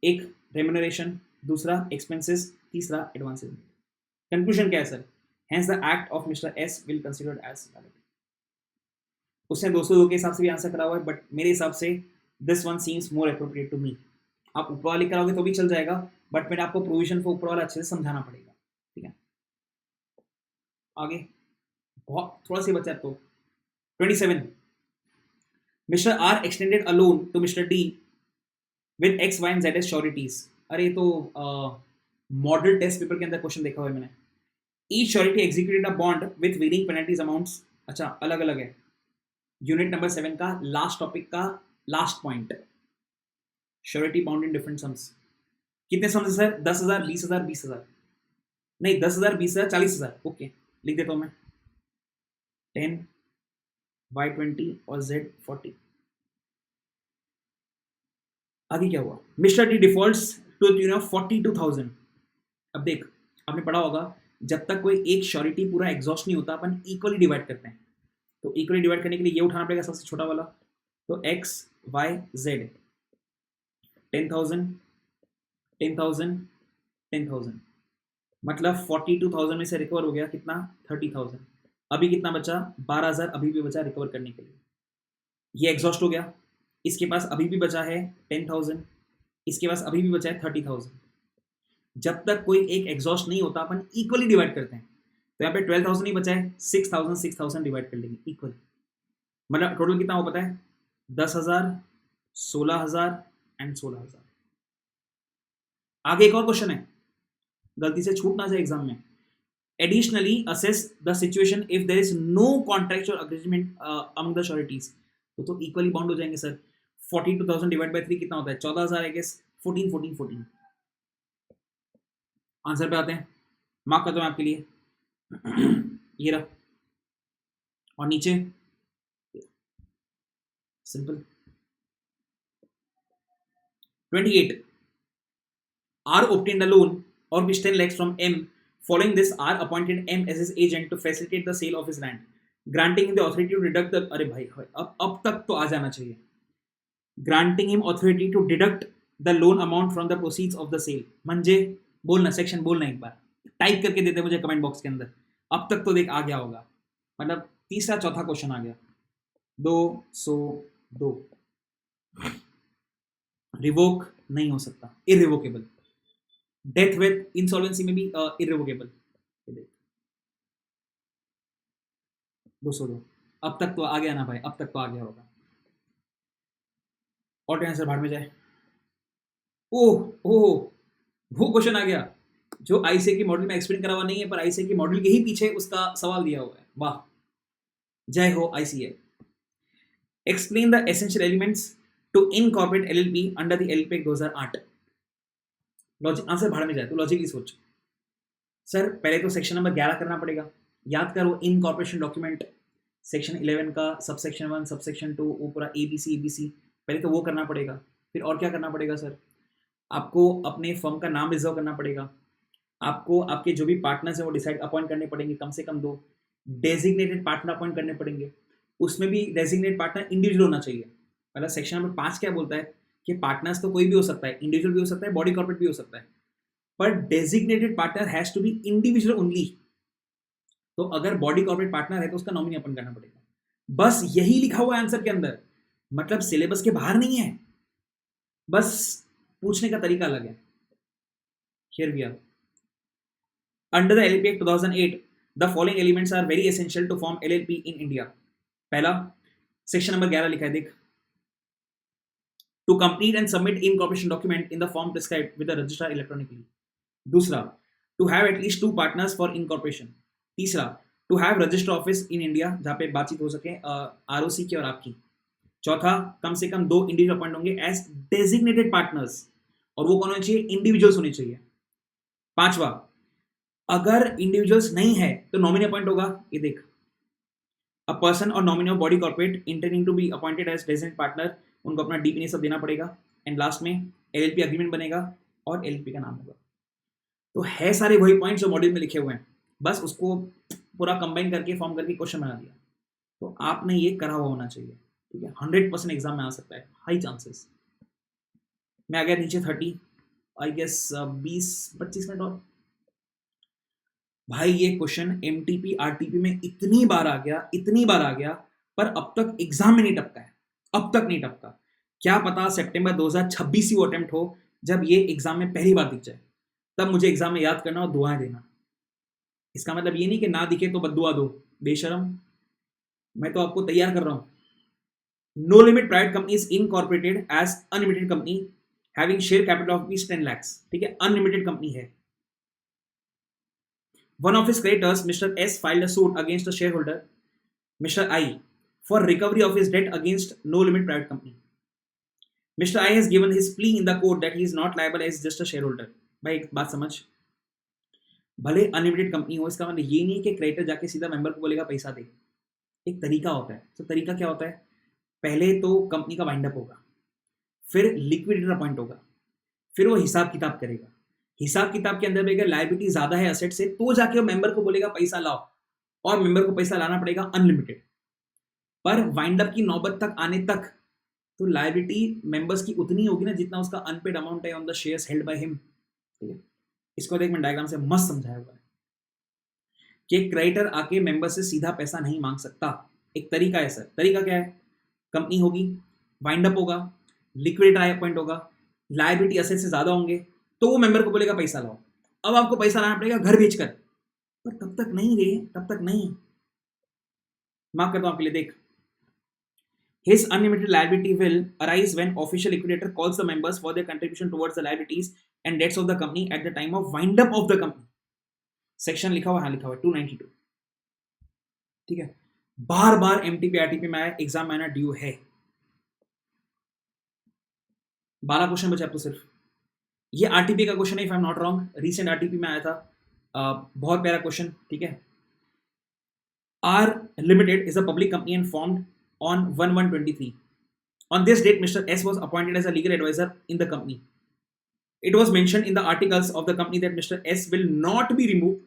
Speaker 1: एक रेम्यूनरेशन, दूसरा एक्सपेंसेस, तीसरा एडवांसेस। कंक्लूजन क्या है sir? Hence the act of mister S will considered as valid. उसने 202 के हिसाब से भी आंसर करा हुआ है, बट मेरे हिसाब से this one seems more appropriate to me. आप ऊपर वाले कराओगे तो भी चल जाएगा, बट मैंने आपको प्रोविजन को ऊपर वाला अच्छे से समझाना पड़ेगा। ठीक है, आगे बहुत थोड़ा सा बचा है तो 27 mister R extended a loan to mister D with X Y and Z as sureties. अरे तो मॉडल टेस्ट पेपर के अंदर क्वेश्चन देखा हुआ है मैंने। Each surety executed a bond with varying penalties amounts. अच्छा, अलग अलग है। यूनिट नंबर 7 का लास्ट टॉपिक का last point, surety bound in different sums. कितने सम्स है सर? 10,000, 20,000, 20,000। नहीं, 10,000, 20,000, 40,000। ओके, लिख देता हूं मैं 10 Y20 और Z40। आगे क्या हुआ? Mister D defaults to the tune of 42,000। अब देख, आपने पढ़ा होगा जब तक कोई एक श्योरिटी पूरा एग्जॉस्ट नहीं होता अपन इक्वली डिवाइड करते हैं। तो इक्वली डिवाइड करने के लिए ये उठाना पड़ेगा सबसे छोटा वाला, तो X Y Z 10,000 10,000 10,000, मतलब 42,000 में से रिकवर हो गया कितना? 30,000। अभी कितना बचा? 12,000 अभी भी बचा रिकवर करने के लिए। ये एग्जॉस्ट हो गया। इसके पास अभी भी बचा है 10,000, इसके पास अभी भी बचा है 30,000। जब तक कोई एक एग्जॉस्ट नहीं होता अपन इक्वली डिवाइड करते हैं। तो यहाँ पे 12,000 ही बचा है, 6,000 6,000 डिवाइड कर लेंगे इक्वली, मतलब टोटल कितना हो पता है? 10,000 16,000 एंड 16,000। आगे एक और क्वेश्चन है, गलती से छूट ना जाए एग्जाम में। Additionally, assess the situation if there is no contractual agreement among the sureties। तो equally bound हो जाएंगे सर। 42,000 डिवाइड बाय 3 कितना होता है? 14,000 आई गेस। 14 14 14। आंसर पे आते हैं, मार्क करता हूं आपके लिए। ये रहा, और नीचे simple 28 R obtained a loan or which 10 lakhs from M. Following this, R appointed M as his agent to facilitate the sale of his land, granting him the authority to deduct the। अरे भाई अब तक तो आ जाना चाहिए। Granting him authority to deduct the loan amount from the proceeds of the sale. म्हणजे बोलना, सेक्शन बोलना एक बार, टाइप करके देते मुझे कमेंट बॉक्स के अंदर. अब तक तो देख आ गया होगा, मतलब तीसरा चौथा क्वेश्चन आ गया. 202 रिवोक नहीं हो सकता, इरिवोकेबल. डेथ विथ इंसॉल्वेंसी में भी इरिवोकेबल. 202 अब तक तो आ गया ना भाई, अब तक तो आ गया होगा. और आंसर भाड़ में जाए. ओह ओह, वो क्वेश्चन आ गया जो आईसीए की मॉडल में एक्सप्लेन करा हुआ नहीं है, पर आईसीए की मॉडल के ही पीछे उसका सवाल दिया हुआ है. वाह, जय हो ICA. Explain the essential elements to incorporate LLP under the LP 2008. Logic, answer भाड़ में जाए तो लॉजिकली सोच. सर पहले तो सेक्शन नंबर 11 करना पड़ेगा. याद करो, इनकॉर्पोरेशन डॉक्यूमेंट सेक्शन 11 का सबसेक्शन 1 सबसेक्शन 2 वो पूरा एबीसी, पहले तो वो करना पड़ेगा. फिर और क्या करना पड़ेगा सर? आपको अपने फर्म का नाम रिजर्व करना पड़ेगा. आपको आपके जो भी पार्टनर्स हैं वो डिसाइड अपॉइंट करने पड़ेंगे, कम से कम 2. डेजिग्नेटेड पार्टनर अपॉइंट करने पड़ेंगे. उसमें भी डेजिग्नेटेड पार्टनर इंडिविजुअल होना चाहिए. मतलब सेक्शन नंबर 5 क्या बोलता है कि पार्टनर्स तो कोई भी हो सकता है, इंडिविजुअल भी हो सकता है, बॉडी कॉर्पोरेट भी हो सकता है, पर designated partner has to be individual only. तो अगर बॉडी कॉर्पोरेट पार्टनर है तो उसका नॉमिनी अपॉइंट करना पड़ेगा. बस यही लिखा हुआ है आंसर के अंदर, मतलब सिलेबस के बाहर नहीं है, बस पूछने का तरीका अलग है. Here we are. Under the LLP Act 2008, the following elements are very essential to form LLP in India. पहला, सेक्शन नंबर 11 लिखा है देख. To complete and submit incorporation document in the form prescribed with the registrar electronically. दूसरा, to have at least 2 partners for incorporation. तीसरा, to have register office in India जहाँ पे बातचीत हो सके ROC की और आपकी. चौथा, कम से कम 2 इंडिविजुअल अपॉइंट होंगे एज डेजिग्नेटेड पार्टनर्स, और वो कौन होने चाहिए? इंडिविजुअल्स होने चाहिए. पांचवा, अगर इंडिविजुअल्स नहीं है तो नॉमिनी अपॉइंट होगा. ये देख, अ पर्सन और nominee of body corporate intending to be appointed as designated partner, उनको अपना डीपीनी सब देना पड़ेगा. एंड लास्ट में एलएलपी अग्रीमेंट बनेगा और एलएलपी का नाम होगा. तो है सारे वही पॉइंट्स जो मॉड्यूल में लिखे हुए हैं, बस उसको पूरा कंबाइन करके फॉर्म करके क्वेश्चन बना दिया. तो आपने ये करा हुआ होना चाहिए, ठीक है. 100% एग्जाम में आ सकता है, हाई चांसेस. मैं आ गया नीचे 30, आई गेस 20-25 मिनट और. भाई ये क्वेश्चन एमटीपी आरटीपी में इतनी बार आ गया, पर अब तक एग्जाम में नहीं टपका है, अब तक नहीं टपका. क्या पता सितंबर 2026 ही वो अटेम्प्ट हो जब ये एग्जाम में पहली बार दिख जाए, तब मुझे एग्जाम में याद करना और दुआएं देना. इसका मतलब ये नहीं कि ना दिखे तो बद्दुआ दो, बेशरम. मैं तो आपको तैयार कर रहा हूं. No limit private company is incorporated as unlimited company having share capital of 10 lakhs. ठीक है, अनलिमिटेड कंपनी है. One of his creditors, Mr. S, filed a suit against a shareholder, Mr. I, for recovery of his debt against No Limit Private Company. Mr. I has given his plea in the court that he is not liable as just a shareholder. भाई एक बात समझ, भले unlimited company हो, इसका मतलब ये नहीं कि क्रेडिटर जाके सीधा मेंबर को बोलेगा पैसा दे. एक तरीका होता है. तो तरीका क्या होता है? पहले तो कंपनी का वाइंड अप होगा, फिर लिक्विडेटर अपॉइंट होगा, फिर वो हिसाब किताब करेगा. हिसाब किताब के अंदर भी अगर लायबिलिटी ज्यादा है एसेट से, तो जाके वो मेंबर को बोलेगा पैसा लाओ, और मेंबर को पैसा लाना पड़ेगा अनलिमिटेड. पर वाइंड अप की नौबत तक आने तक तो लायबिलिटी मेंबर्स की उतनी होगी ना जितना उसका अनपेड अमाउंट है on the shares held by him. ठीक है, इसको देख मैं डायग्राम से मस्त समझाया हुआ है कि क्रेडिटर आके मेंबर से सीधा पैसा नहीं मांग सकता. एक तरीका है सर. तरीका क्या है? कंपनी होगी, वाइंड अप होगा, लिक्विडेटर अपॉइंट होगा, लायबिलिटी एसेट से ज्यादा होंगे, तो वो मेंबर को बोलेगा पैसा लाओ. अब आपको पैसा लाना पड़ेगा घर भेजकर, पर तब तक नहीं रे, तब तक नहीं. मार्क करता हूं आपके लिए, देख. His unlimited liability will arise when official liquidator calls the members for their contribution towards the liabilities and debts of the company at the time of wind up of the company. Section लिखा हुआ है, लिखा हुआ है 292. ठीक है, बार बार MTP RTP में आया, एग्जाम में आना ड्यू है. 12 क्वेश्चन बचे अब तो सिर्फ. ये आरटीपी का क्वेश्चन है, if I am not wrong, recent RTP में आया था. बहुत प्यारा क्वेश्चन. ठीक है, R limited is a public company and formed on 1/1/23. On this date, Mr. S was appointed as a legal advisor in the company. It was mentioned in the articles of the company that Mr. S will not be removed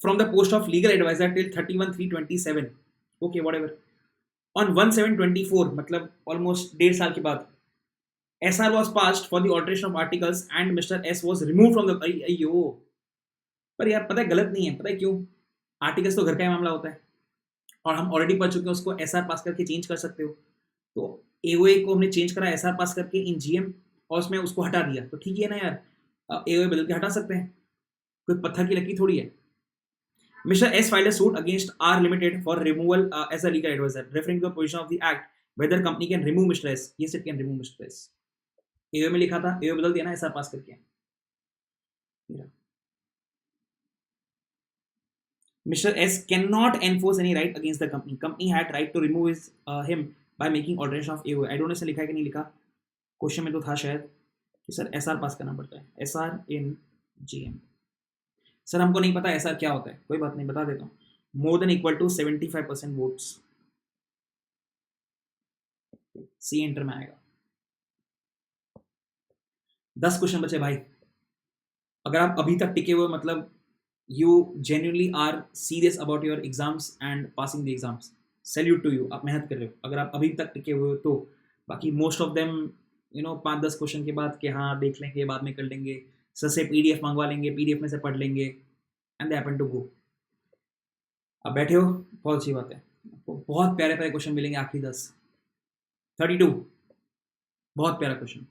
Speaker 1: from the post of legal advisor till 31/3/27. Okay, whatever. On 1/7/24, मतलब almost 1.5 साल के बाद, SR was passed for the alteration of articles and Mr. S was removed from the अयो पर यार पता है गलत नहीं है, पता है क्यों? आर्टिकल्स तो घर का ही मामला होता है और हम ऑलरेडी पढ़ चुके हैं, उसको SR पास करके चेंज कर सकते हो। तो AOA को हमने चेंज करा SR पास करके इन GM और उसमें उसको हटा दिया, तो ठीक है ना यार, AOA बदल के हटा सकते हैं, कोई पत्थर की लकीर थोड़ी है। Mr. S filed a suit against R Limited for removal as a legal advisor, referring to the position of the act whether company can remove Mr. S. Yes, it can remove Mr. S. AOA में लिखा था, AOA बदल दिया ना SR पास करके। Mr. S cannot enforce any right against the company. Company had right to remove him by making alteration of AOA. I don't know इसने लिखा है कि नहीं लिखा, क्वेश्चन में तो था शायद कि सर SR पास करना पड़ता है, SR in GM। सर हमको नहीं पता SR क्या होता है, कोई बात नहीं, बता देता हूँ, more than equal to 75% votes, C enter में आएगा। 10 क्वेश्चन बचे भाई, अगर आप अभी तक टिके हुए मतलब you genuinely are serious about your exams and passing the exams, salute to you, आप मेहनत कर रहे हो अगर आप अभी तक टिके हुए हो तो। बाकी मोस्ट ऑफ देम 5-10 क्वेश्चन के बाद कि हाँ देख लेंगे, बाद में कर लेंगे, सर से PDF मंगवा लेंगे, PDF में से पढ़ लेंगे, and they happen to go. अब बैठे हो, बहुत अच्छी बात है, आपको बहुत प्यारे प्यारे क्वेश्चन मिलेंगे आखिरी 10। 32 बहुत प्यारा क्वेश्चन।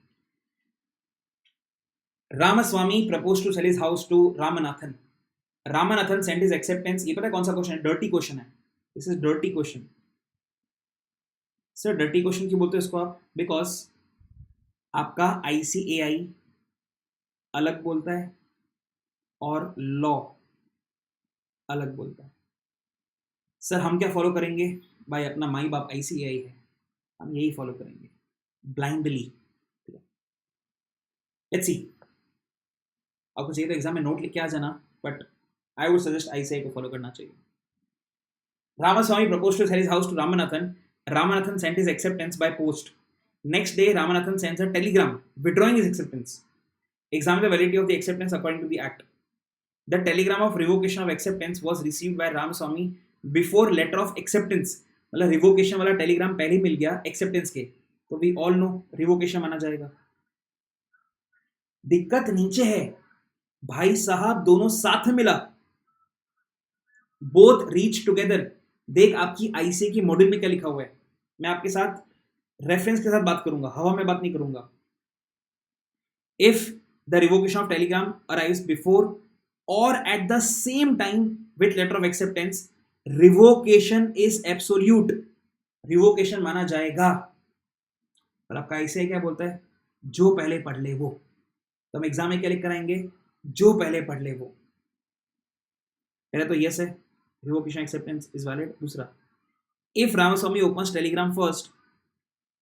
Speaker 1: Ramaswami proposed to sell his house to Ramanathan. Ramanathan sent his acceptance। ये पता है कौन सा क्वेश्चन है? डर्टी क्वेश्चन है, this is dirty question. Sir dirty question क्यों बोलते हो इसको आप? बिकॉज आपका ICAI अलग बोलता है और लॉ अलग बोलता है। सर हम क्या फॉलो करेंगे भाई? अपना माई बाप ICAI है, हम यही फॉलो करेंगे ब्लाइंडली। लेट्स सी, आपको चाहिए तो एग्जाम में नोट लिख के आ जाना, but I would suggest ICAI को फॉलो करना चाहिए। Ramaswamy proposed to sell his house to Ramanathan. Ramanathan sent his acceptance by post. Next day, Ramanathan sends a telegram withdrawing his acceptance. Examine the validity of the acceptance according to the act. The telegram of revocation of acceptance was received by Ramaswamy before letter of acceptance. मतलब revocation वाला telegram पहले ही मिल गया acceptance के, तो we all know revocation माना जाएगा। दिक्कत नीचे है भाई साहब, दोनों साथ में मिला, बोथ रीच टुगेदर। देख आपकी ICAI की मॉड्यूल में क्या लिखा हुआ है, मैं आपके साथ रेफरेंस के साथ बात करूंगा, हवा में बात नहीं करूंगा। If the revocation of telegram arrives before or at the same time with letter of acceptance, revocation is absolute, revocation माना जाएगा। और आपका ICAI क्या बोलता है? जो पहले पढ़ ले वो। तो हम एग्जाम में क्या लिख कर आएंगे? जो पहले पढ़ ले वो। पहले तो यस है, revocation acceptance is valid। दूसरा, if Ramaswamy opens telegram first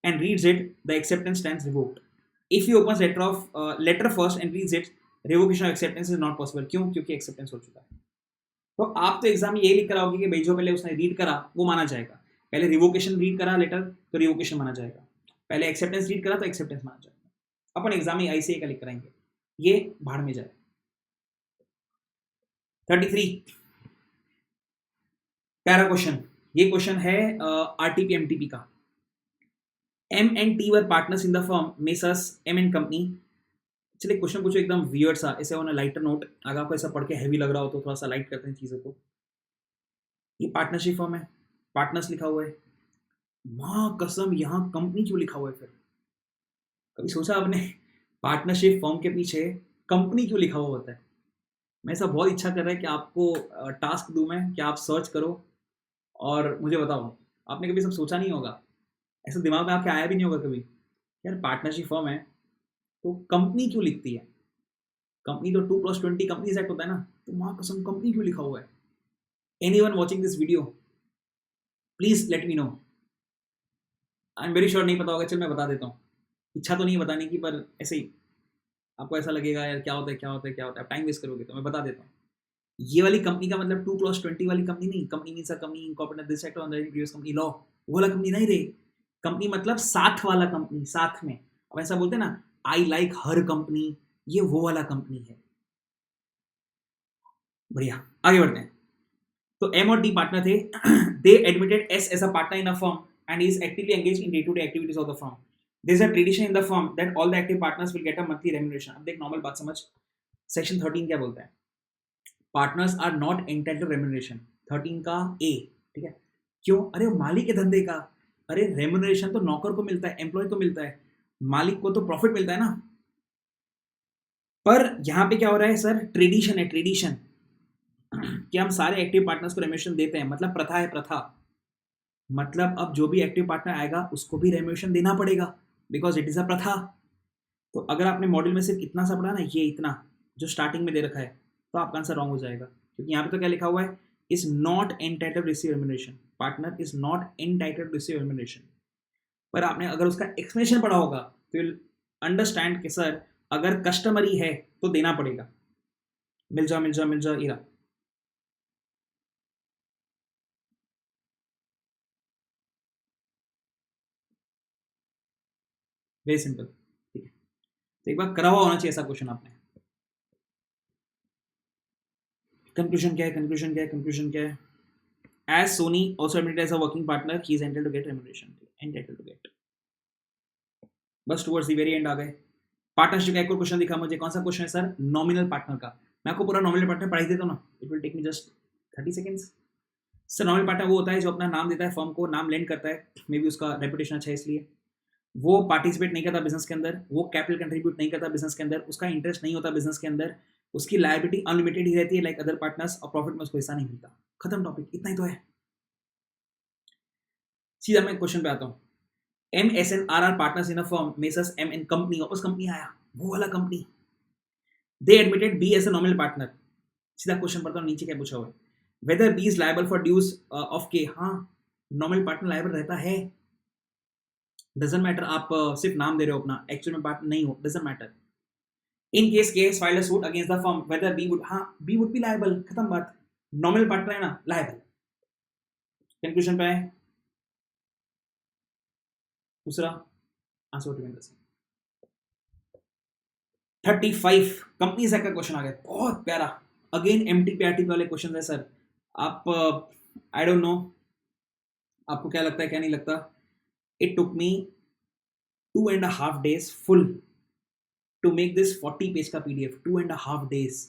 Speaker 1: and reads it, the acceptance stands revoked. If he opens letter first and reads it, revocation of acceptance is not possible। क्यों? क्योंकि acceptance हो चुका है। तो आप तो exam में यही लिख कर आओगे कि भाई जो पहले उसने रीड करा वो माना जाएगा। पहले रिवोकेशन रीड करा लेटर तो रिवोकेशन माना जाएगा, पहले एक्सेप्टेंस रीड करा तो एक्सेप्टेंस माना जाएगा। अपन एग्जाम में ICAI का लिख कराएंगे, ये भाड़ में जाए। 33 प्यारा क्वेश्चन, ये क्वेश्चन है RTP MTP का। M&T were partners in the firm messrs M&T company. चलिए क्वेश्चन पूछो एकदम वियर्ड सा, ऐसे ऑन लाइटर नोट, अगर आपको ऐसा पढ़ के हैवी लग रहा हो तो थोड़ा सा लाइट करते हैं चीज़ों को। ये पार्टनरशिप फर्म है, पार्टनर्स लिखा हुआ है, माँ कसम यहाँ कंपनी क्यों लिखा हुआ है? फिर कभी सोचा आपने पार्टनरशिप फर्म के पीछे कंपनी क्यों लिखा हुआ होता है? मैं ऐसा बहुत इच्छा कर रहा है कि आपको टास्क दूं मैं कि आप सर्च करो और मुझे बताओ। आपने कभी सब सोचा नहीं होगा, ऐसा दिमाग में आपके आया भी नहीं होगा कभी, यार पार्टनरशिप फर्म है तो कंपनी क्यों लिखती है? कंपनी तो 2+20 कंपनीज एक्ट होता है ना, तो माँ कसम कंपनी क्यों लिखा हुआ है? Anyone watching this video please let me no. I am very sure नहीं पता होगा, चल मैं बता देता हूँ। इच्छा तो नहीं बताने की, पर ऐसे ही आपको ऐसा लगेगा यार क्या होता है क्या होता है क्या होता है, आप टाइम वेस्ट करोगे, तो मैं बता देता हूँ। ये वाली कंपनी का मतलब 2+20 वाली कंपनी नहीं। Company means a company incorporated this sector under previous company law, वो वाला कंपनी नहीं रे। कंपनी मतलब साथ वाला कंपनी, साथ में। अब ऐसा बोलते हैं ना, आई लाइक हर कंपनी, ये वो वाला कंपनी है। बढ़िया, आगे बढ़ते हैं। तो M और D पार्टनर थे। They admitted S as a partner in a firm and is actively engage in day to day activities of the firm. There's a tradition in the firm that all the active partners will get a monthly remuneration. अब देख normal बात समझ, section 13 क्या बोलता है? Partners are not entitled remuneration, 13 का ए, ठीक है? क्यों? अरे मालिक के धंधे का, अरे रेम्यूनरेशन तो नौकर को मिलता है, एम्प्लॉय को मिलता है, मालिक को तो प्रॉफिट मिलता है ना। पर यहाँ पे क्या हो रहा है सर? ट्रेडिशन है, ट्रेडिशन कि हम सारे एक्टिव पार्टनर्स को रेम्यूनरेशन देते हैं, मतलब प्रथा है, प्रथा। मतलब अब जो भी एक्टिव पार्टनर आएगा उसको भी रेम्यूनरेशन देना पड़ेगा, बिकॉज इट इज अ प्रथा। तो अगर आपने मॉड्यूल में सिर्फ इतना सा पढ़ा ना, ये इतना जो स्टार्टिंग में दे रखा है, तो आपका आंसर रॉन्ग हो जाएगा, क्योंकि यहाँ पे तो क्या लिखा हुआ है? Is not entitled receive remuneration, partner is not entitled receive remuneration. पर आपने अगर उसका एक्सप्लेनेशन पढ़ा होगा तो विल अंडरस्टैंड कि सर अगर कस्टमरी है तो देना पड़ेगा। मिल जाओ मिल जाओ मिल जाओ, इरा। वेरी सिंपल, ठीक है? तो एक बार करा हुआ होना चाहिए ऐसा क्वेश्चन आपने। कंक्लूजन क्या है? कंक्लूजन क्या है? कंक्लूजन क्या है? As Sony also admitted as a working partner, he is entitled to get remuneration. Entitled to get. बस टुवर्ड्स द वेरी एंड आ गए। पार्टनरशिप का एक और क्वेश्चन दिखा मुझे, कौन सा क्वेश्चन है सर? नॉमिनल पार्टनर का। मैं आपको पूरा नॉमिनल पार्टनर पढ़ाई देता हूँ ना, it will take me just 30 seconds. Sir nominal partner वो होता है जो अपना नाम देता है, फर्म को नाम लेंड करता है, मे बी उसका रेपुटेशन अच्छा है इसलिए। वो पार्टिसिपेट नहीं करता बिजनेस के अंदर, वो कैपिटल कंट्रीब्यूट नहीं करता बिजनेस के अंदर, उसका इंटरेस्ट नहीं होता बिजनेस के अंदर, उसकी लायबिलिटी अनलिमिटेड ही रहती है लाइक अदर पार्टनर्स, और प्रॉफिट में उसको हिस्सा नहीं मिलता। खत्म टॉपिक, इतना ही तो है। सीधा मैं क्वेश्चन पे आता हूँ। MSNRR partners in a firm, messrs MN company, वापस कंपनी आया, वो वाला company. They admitted B as a nominal partner. सीधा क्वेश्चन पढ़ता हूँ, नीचे क्या पूछा हुआ है? Whether B is liable for dues of K. हाँ, नॉमिनल पार्टनर लायबल रहता है। डजंट मैटर आप सिर्फ नाम दे रहे हो अपना, एक्चुअल में पार्टनर नहीं हो, doesn't matter. In case K has filed a suit against the firm, whether B would, हाँ B would be liable, खत्म बात। नॉमिनल पार्टनर है ना, लायबल। कंक्लूजन पे आए। दूसरा आंसर 35 कंपनीज का क्वेश्चन आ गया, बहुत प्यारा। अगेन MTPRT वाले क्वेश्चन है सर। आप आई डोंट नो आपको क्या लगता है क्या नहीं लगता। It took me 2.5 days full to make this 40 page का PDF, 2.5 days,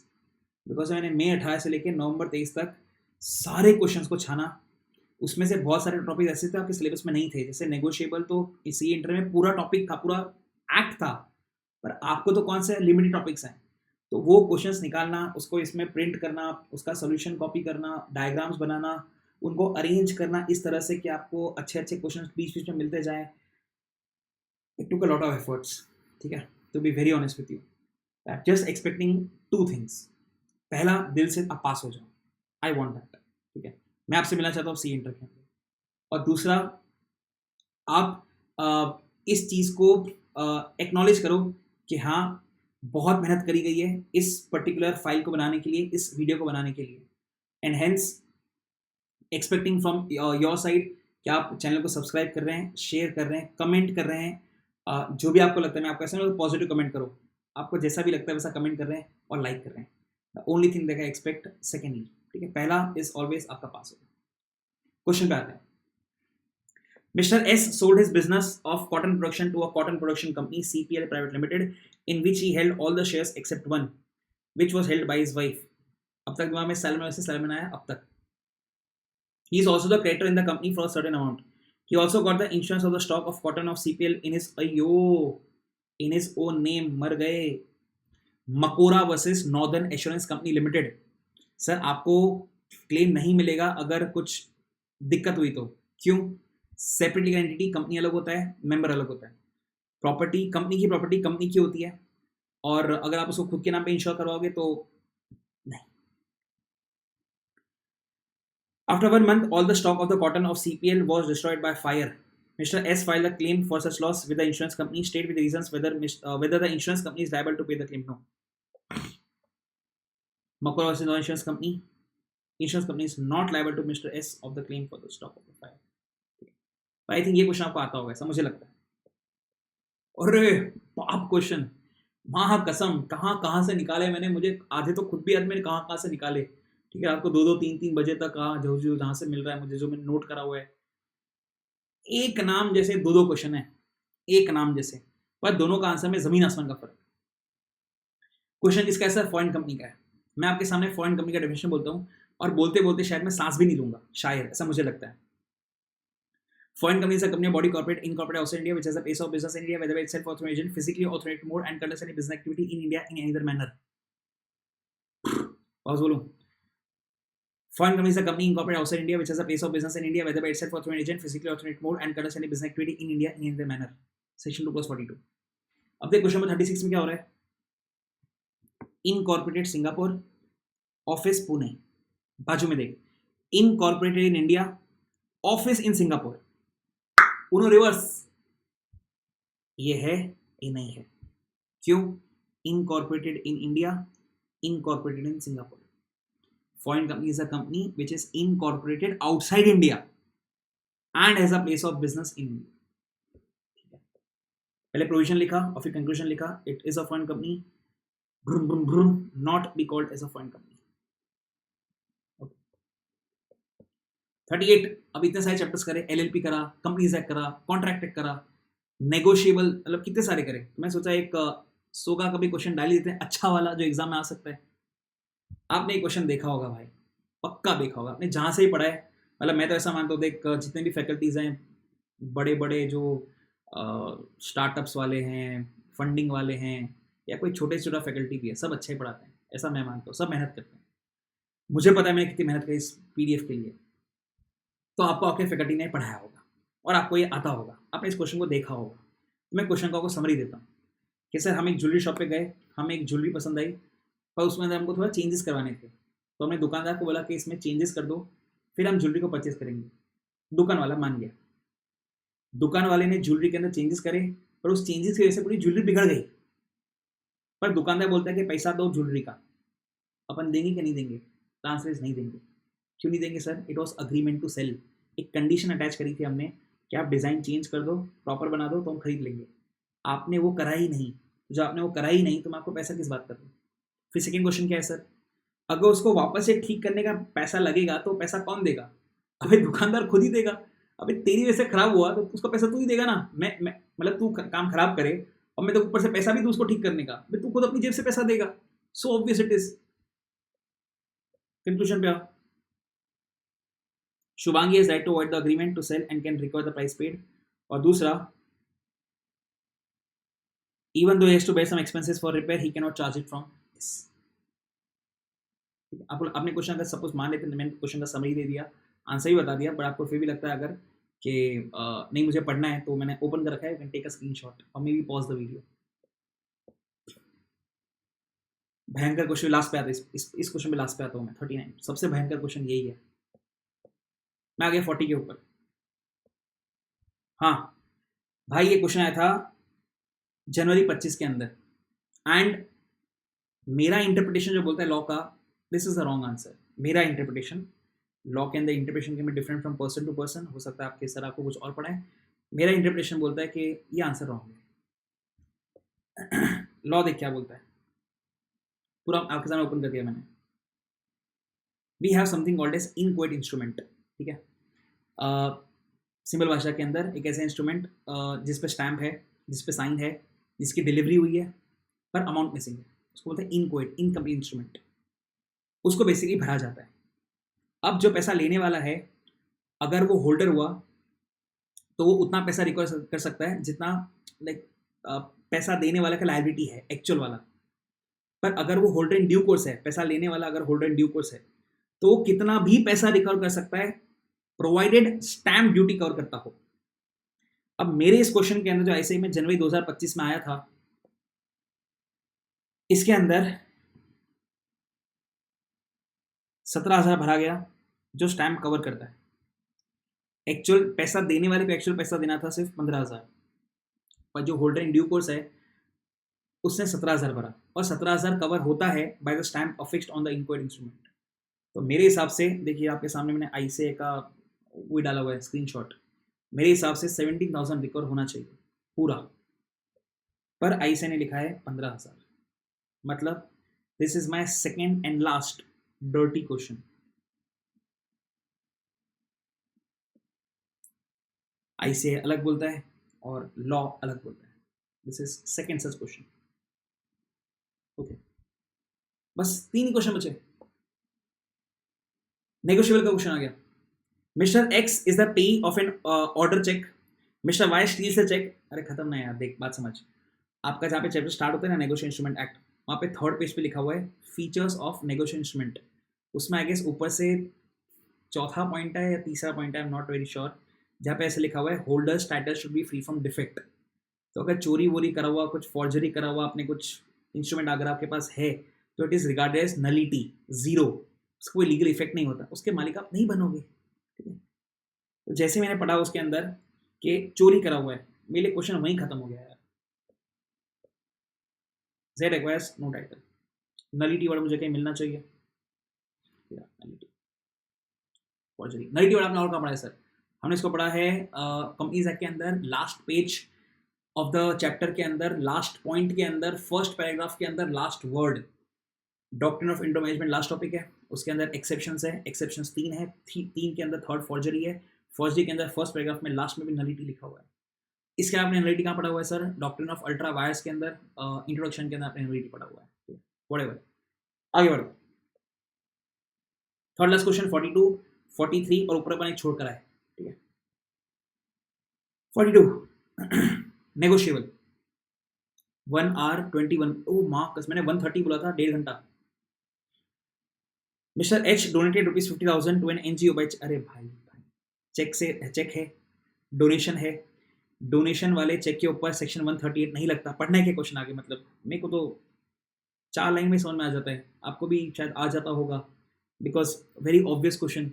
Speaker 1: बिकॉज मैंने मई 18 से लेकर नवंबर 23 तक सारे क्वेश्चंस को छाना। उसमें से बहुत सारे टॉपिक ऐसे थे आपके सिलेबस में नहीं थे, जैसे नेगोशिएबल तो इसी इंटर में पूरा टॉपिक था, पूरा एक्ट था, पर आपको तो कौन से लिमिटेड टॉपिक्स हैं, तो वो क्वेश्चंस निकालना, उसको इसमें प्रिंट करना, उसका सोल्यूशन कॉपी करना, डायग्राम्स बनाना, उनको अरेंज करना इस तरह से कि आपको अच्छे अच्छे क्वेश्चंस बीच बीच में मिलते जाए। It took a lot of efforts, ठीक है, to be very honest with you. I am just expecting 2 things. पहला, दिल से आप पास हो जाओ, आई वॉन्ट दैट, ठीक है, मैं आपसे मिलना चाहता हूँ सी इंटर के अंदर। और दूसरा, आप इस चीज़ को एक्नॉलेज करो कि हाँ बहुत मेहनत करी गई है इस पर्टिकुलर फाइल को बनाने के लिए, इस वीडियो को बनाने के लिए, and hence expecting from your side कि आप चैनल को सब्सक्राइब कर रहे हैं, शेयर कर रहे हैं, कमेंट कर रहे हैं, जो भी आपको लगता है। मैं आपको ऐसा पॉजिटिव कमेंट करो, आपको जैसा भी लगता है वैसा कमेंट कर रहे हैं और लाइक कर रहे हैं। The only thing that I expect secondly, ठीक है, पहला इज ऑलवेज आपका पास हो। क्वेश्चन पे आते हैं। Mr. S sold his business of cotton production to a cotton production company, CPL Private Limited, in which he held all the shares except one, which was held by his wife. अब तक दिमाग में Salman आया अब तक। He is also the creditor in the company for a certain amount. He also got the insurance of the stock of cotton of CPL in his own name. मर गए। मकोरा versus northern assurance company limited. Sir आपको claim नहीं मिलेगा अगर कुछ दिक्कत हुई तो। क्यों? सेपरेट लीगल एंटिटी, कंपनी अलग होता है, मेंबर अलग होता है। प्रॉपर्टी, कंपनी की प्रॉपर्टी कंपनी की होती है, और अगर आप उसको खुद के नाम पे इंश्योर करवाओगे तो नहीं। After 1 month, all the stock of the cotton of CPL was destroyed by fire. Mr. S filed a claim for such loss with the insurance company. State with the reasons whether the insurance company is liable to pay the claim. No. Makora versus insurance company. Insurance company is not liable to Mr. S of the claim for the stock of the fire. I think ये question आपको आता होगा, ऐसा मुझे लगता है। अरे बाप क्वेश्चन, माँ कसम, कहाँ से निकाले मैंने, मुझे आधे तो खुद भी याद, मैंने कहाँ से निकाले, ठीक है, आपको 2-2, 3-3 बजे तक जो जहाँ से मिल रहा है मुझे, जो मैंने नोट करा हुआ है। एक नाम जैसे 2-2 क्वेश्चन है, एक नाम जैसे, पर दोनों का आंसर में जमीन आसमान का फर्क। क्वेश्चन किसका है सर? फॉरेन कंपनी का है। मैं आपके सामने फॉरेन कंपनी का डेफिनेशन बोलता हूँ और बोलते बोलते शायद मैं सांस भी नहीं लूंगा, शायद, ऐसा मुझे लगता है। Foreign company is a company, body corporate, incorporated outside India, which has a place of business in India, whether it's self-authorized agent, physically authorized to more and conducts any business activity in India in any other manner. Pause बोलूं? Foreign company is a company incorporated outside India, which has a place of business in India, whether by itself authorized agent, physically authorized to more and conducts any business activity in India in any other manner. Section 2 plus 42. अब देख question number 36 में क्या हो रहा है? Incorporated Singapore, office Pune, बाजू में देख, incorporated in India, office in Singapore, उन्होंने रिवर्स, ये है, ये नहीं है। क्यों? Incorporated in India, incorporated in Singapore. Foreign company is a company which is incorporated outside India and has a place of business in India. पहले provision लिखा और फिर कंक्लूजन लिखा, it is a foreign company, not be called as a foreign company. 38, अब इतने सारे chapters करे, LLP करा, कंपनीज एक्ट करा, कॉन्ट्रैक्ट एक्ट करा, नेगोशिएबल, मतलब कितने सारे करे। तो मैं सोचा एक 100 का कभी क्वेश्चन डाल ही देते हैं, अच्छा वाला जो एग्जाम में आ सकता है। आपने एक क्वेश्चन देखा होगा भाई, पक्का देखा होगा आपने, जहाँ से ही पढ़ा है। मतलब मैं तो ऐसा मानता हूँ, देख जितने भी फैकल्टीज हैं, बड़े बड़े जो स्टार्टअप्स वाले हैं, फंडिंग वाले हैं, या कोई छोटे छोटा फैकल्टी भी है, सब अच्छे ही पढ़ाते हैं, ऐसा मैं मानता हूँ। सब मेहनत करते हैं, मुझे पता है मैंने कितनी मेहनत करी इस पीडीएफ के लिए। तो आपको आपके फैकल्टी ने पढ़ाया होगा और आपको ये आता होगा, आपने इस क्वेश्चन को देखा होगा। तो मैं क्वेश्चन का आपको समरी देता हूँ कि सर हम एक ज्वेलरी शॉप पे गए, हमें एक ज्वेलरी पसंद आई, पर उसमें हमको थोड़ा चेंजेस करवाने थे। तो हमने दुकानदार को बोला कि इसमें चेंजेस कर दो, फिर हम ज्वेलरी को परचेज करेंगे। दुकान वाला मान गया, दुकान वाले ने ज्वेलरी के अंदर चेंजेस करे, पर उस चेंजेस की वजह से पूरी ज्वेलरी बिगड़ गई। पर दुकानदार बोलता है कि पैसा दो ज्वेलरी का, अपन देंगे कि नहीं देंगे? तो आंसर इज नहीं देंगे। क्यों नहीं देंगे sir? It was agreement to sell, एक कंडीशन अटैच करी थी हमने कि आप डिज़ाइन चेंज कर दो, प्रॉपर बना दो, तो हम खरीद लेंगे। आपने वो करा ही नहीं, जो आपने वो करा ही नहीं, तो मैं आपको पैसा किस बात कर दूँ? फिर सेकेंड क्वेश्चन क्या है सर? अगर उसको वापस से ठीक करने का पैसा लगेगा तो पैसा कौन देगा? अबे दुकानदार खुद ही देगा। अबे तेरी वजह से खराब हुआ तो उसका पैसा तू ही देगा ना। मैं मतलब तू काम खराब करे और मैं तो ऊपर से पैसा भी दूँ उसको ठीक करने का, तू खुद अपनी जेब से पैसा देगा। So obvious it is. Conclusion पे आओ। Shubhangi has right to avoid the agreement to sell and can recover the price paid. और दूसरा, even though he has to bear some expenses for repair, he cannot charge it from this. आपने question अगर suppose मान लेते, मैंने question का summary दे दिया, answer ही बता दिया, बट आपको फिर भी लगता है अगर कि नहीं मुझे पढ़ना है, तो मैंने ओपन कर रखा है, कैन टेक अ स्क्रीनशॉट और may be pause the video. भयंकर क्वेश्चन लास्ट पे आता है, इस क्वेश्चन पे लास्ट पे आता हूँ मैं। 39 सबसे भयंकर क्वेश्चन यही है। मैं आ गया 40 के ऊपर। हाँ भाई, ये क्वेश्चन आया था जनवरी 25 के अंदर, एंड मेरा इंटरप्रिटेशन जो बोलता है लॉ का, this is the wrong answer. मेरा इंटरप्रिटेशन लॉ के अंदर, इंटरप्रिटेशन के में different from person to person, हो सकता है आपके सर आपको कुछ और पढ़ा है। मेरा इंटरप्रिटेशन बोलता है कि ये आंसर रॉन्ग है। लॉ देख क्या बोलता है, पूरा आपके सामने ओपन कर दिया मैंने। We have something called as inchoate instrument, ठीक है। सिंबल भाषा के अंदर एक ऐसा इंस्ट्रूमेंट जिस पे स्टैम्प है, जिस पे साइन है, जिसकी डिलीवरी हुई है, पर अमाउंट मिसिंग है, उसको बोलते हैं इनक्वाइट, इनकम्प्लीट इंस्ट्रूमेंट। उसको बेसिकली भरा जाता है। अब जो पैसा लेने वाला है, अगर वो होल्डर हुआ तो वो उतना पैसा रिकवर कर सकता है जितना लाइक पैसा देने वाला का लायबिलिटी है, एक्चुअल वाला। पर अगर वो होल्डर इन ड्यू कोर्स है, पैसा लेने वाला अगर होल्डर इन ड्यू कोर्स है, तो वो कितना भी पैसा रिकवर कर सकता है, प्रोवाइडेड स्टैम्प ड्यूटी कवर करता हो। अब मेरे इस क्वेश्चन के अंदर जो ऐसे ही मैं जनवरी 2025 में आया था, इसके अंदर 17,000 भरा गया जो स्टैम्प कवर करता है। एक्चुअल पैसा देने वाले को एक्चुअल पैसा देना था सिर्फ 15,000, पर जो होल्डर इन ड्यू कोर्स है उसने 17,000 भरा, और 17,000 कवर होता है by the stamp affixed on the inchoate instrument. तो मेरे हिसाब से देखिए, आपके सामने मैंने आई से का वो डाला हुआ है स्क्रीनशॉट। मेरे हिसाब से 17,000 रिकवर होना चाहिए पूरा, पर आई से ने लिखा है 15,000। मतलब this is my second and last dirty question. I से अलग बोलता है, और लॉ अलग बोलता है। This is second such question. Okay, बस 3 क्वेश्चन बचे। नेगोशिएबल का क्वेश्चन आ गया। Mister X is the payee of an order cheque, mister Y steals the cheque. अरे खत्म ना यार, देख बात समझ। आपका जहाँ पे चैप्टर स्टार्ट होता है ना नेगोशिएशन इंस्ट्रूमेंट एक्ट, वहाँ पे थर्ड पेज पे लिखा हुआ है फीचर्स ऑफ नेगोशिएशन इंस्ट्रूमेंट। उसमें आई गेस ऊपर से चौथा पॉइंट है या तीसरा पॉइंट है, आई एम नॉट वेरी श्योर, जहाँ पे ऐसे लिखा हुआ है holders title should be free from defect. तो अगर चोरी वोरी करा हुआ, कुछ फॉर्जरी करा हुआ आपने कुछ इंस्ट्रूमेंट अगर आपके पास है, तो it is regarded as nullity, zero, उसका कोई लीगल इफेक्ट नहीं होता, उसके मालिक आप नहीं बनोगे। ठीक है, तो जैसे मैंने पढ़ा उसके अंदर कि चोरी करा हुआ है, मेरे क्वेश्चन वहीं खत्म हो गया यार। Z requires no title, nullity word मुझे कहीं मिलना चाहिए। नलिटी फॉर्जरी, नलिटी वर्ड आपने और कहाँ पढ़ा है सर? हमने इसको पढ़ा है कंपनीज एक्ट के अंदर last page of the chapter के अंदर, लास्ट पॉइंट के अंदर, फर्स्ट पैराग्राफ के अंदर, last word. Doctrine of Indo management last topic है, उसके अंदर एक्सेप्शंस है, एक्सेप्शंस 3 है, 3 के अंदर थर्ड फॉर्जरी है, फॉर्जरी के अंदर फर्स्ट पैराग्राफ में लास्ट में भी नलिटी लिखा हुआ है। इसके आपने नलिटी कहाँ पढ़ा हुआ है sir? Doctrine of ultra vires के अंदर इंट्रोडक्शन के अंदर आपने नलिटी पढ़ा हुआ है। व्हाटएवर, आगे बढ़ो। थर्ड लास्ट क्वेश्चन 42, 43 और ऊपर अपन एक छोड़ कर आए। ठीक है, 42 नेगोशिएबल 1 hour 21, ओ मार्कस मैंने 130 बोला था, 1.5 घंटा। Mister H donated ₹50,000 to an NGO by, अरे भाई चेक से, चेक है, डोनेशन है, डोनेशन वाले चेक के ऊपर सेक्शन 138 नहीं लगता। पढ़ने के क्वेश्चन आगे, मतलब मेरे को तो 4 लाइन में समझ में आ जाता है, आपको भी शायद आ जाता होगा, बिकॉज वेरी ऑब्वियस क्वेश्चन।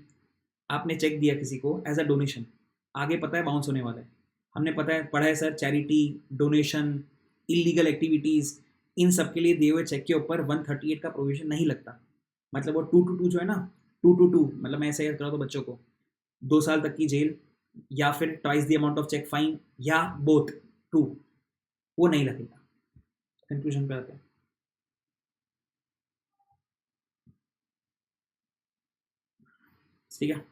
Speaker 1: आपने चेक दिया किसी को एज अ डोनेशन, आगे पता है बाउंस होने वाला है। हमने पता है पढ़ा है sir, charity, donation, illegal activities, इन सब के लिए दिए हुए चेक के ऊपर 138 का प्रोविजन नहीं लगता। मतलब वो 222 जो है ना, 222 मतलब मैं ऐसे याद करा तो बच्चों को 2 साल तक की जेल या फिर twice the amount of cheque fine या बोथ 2, वो नहीं लगेगा। कंक्लूजन पे आते हैं। ठीक है,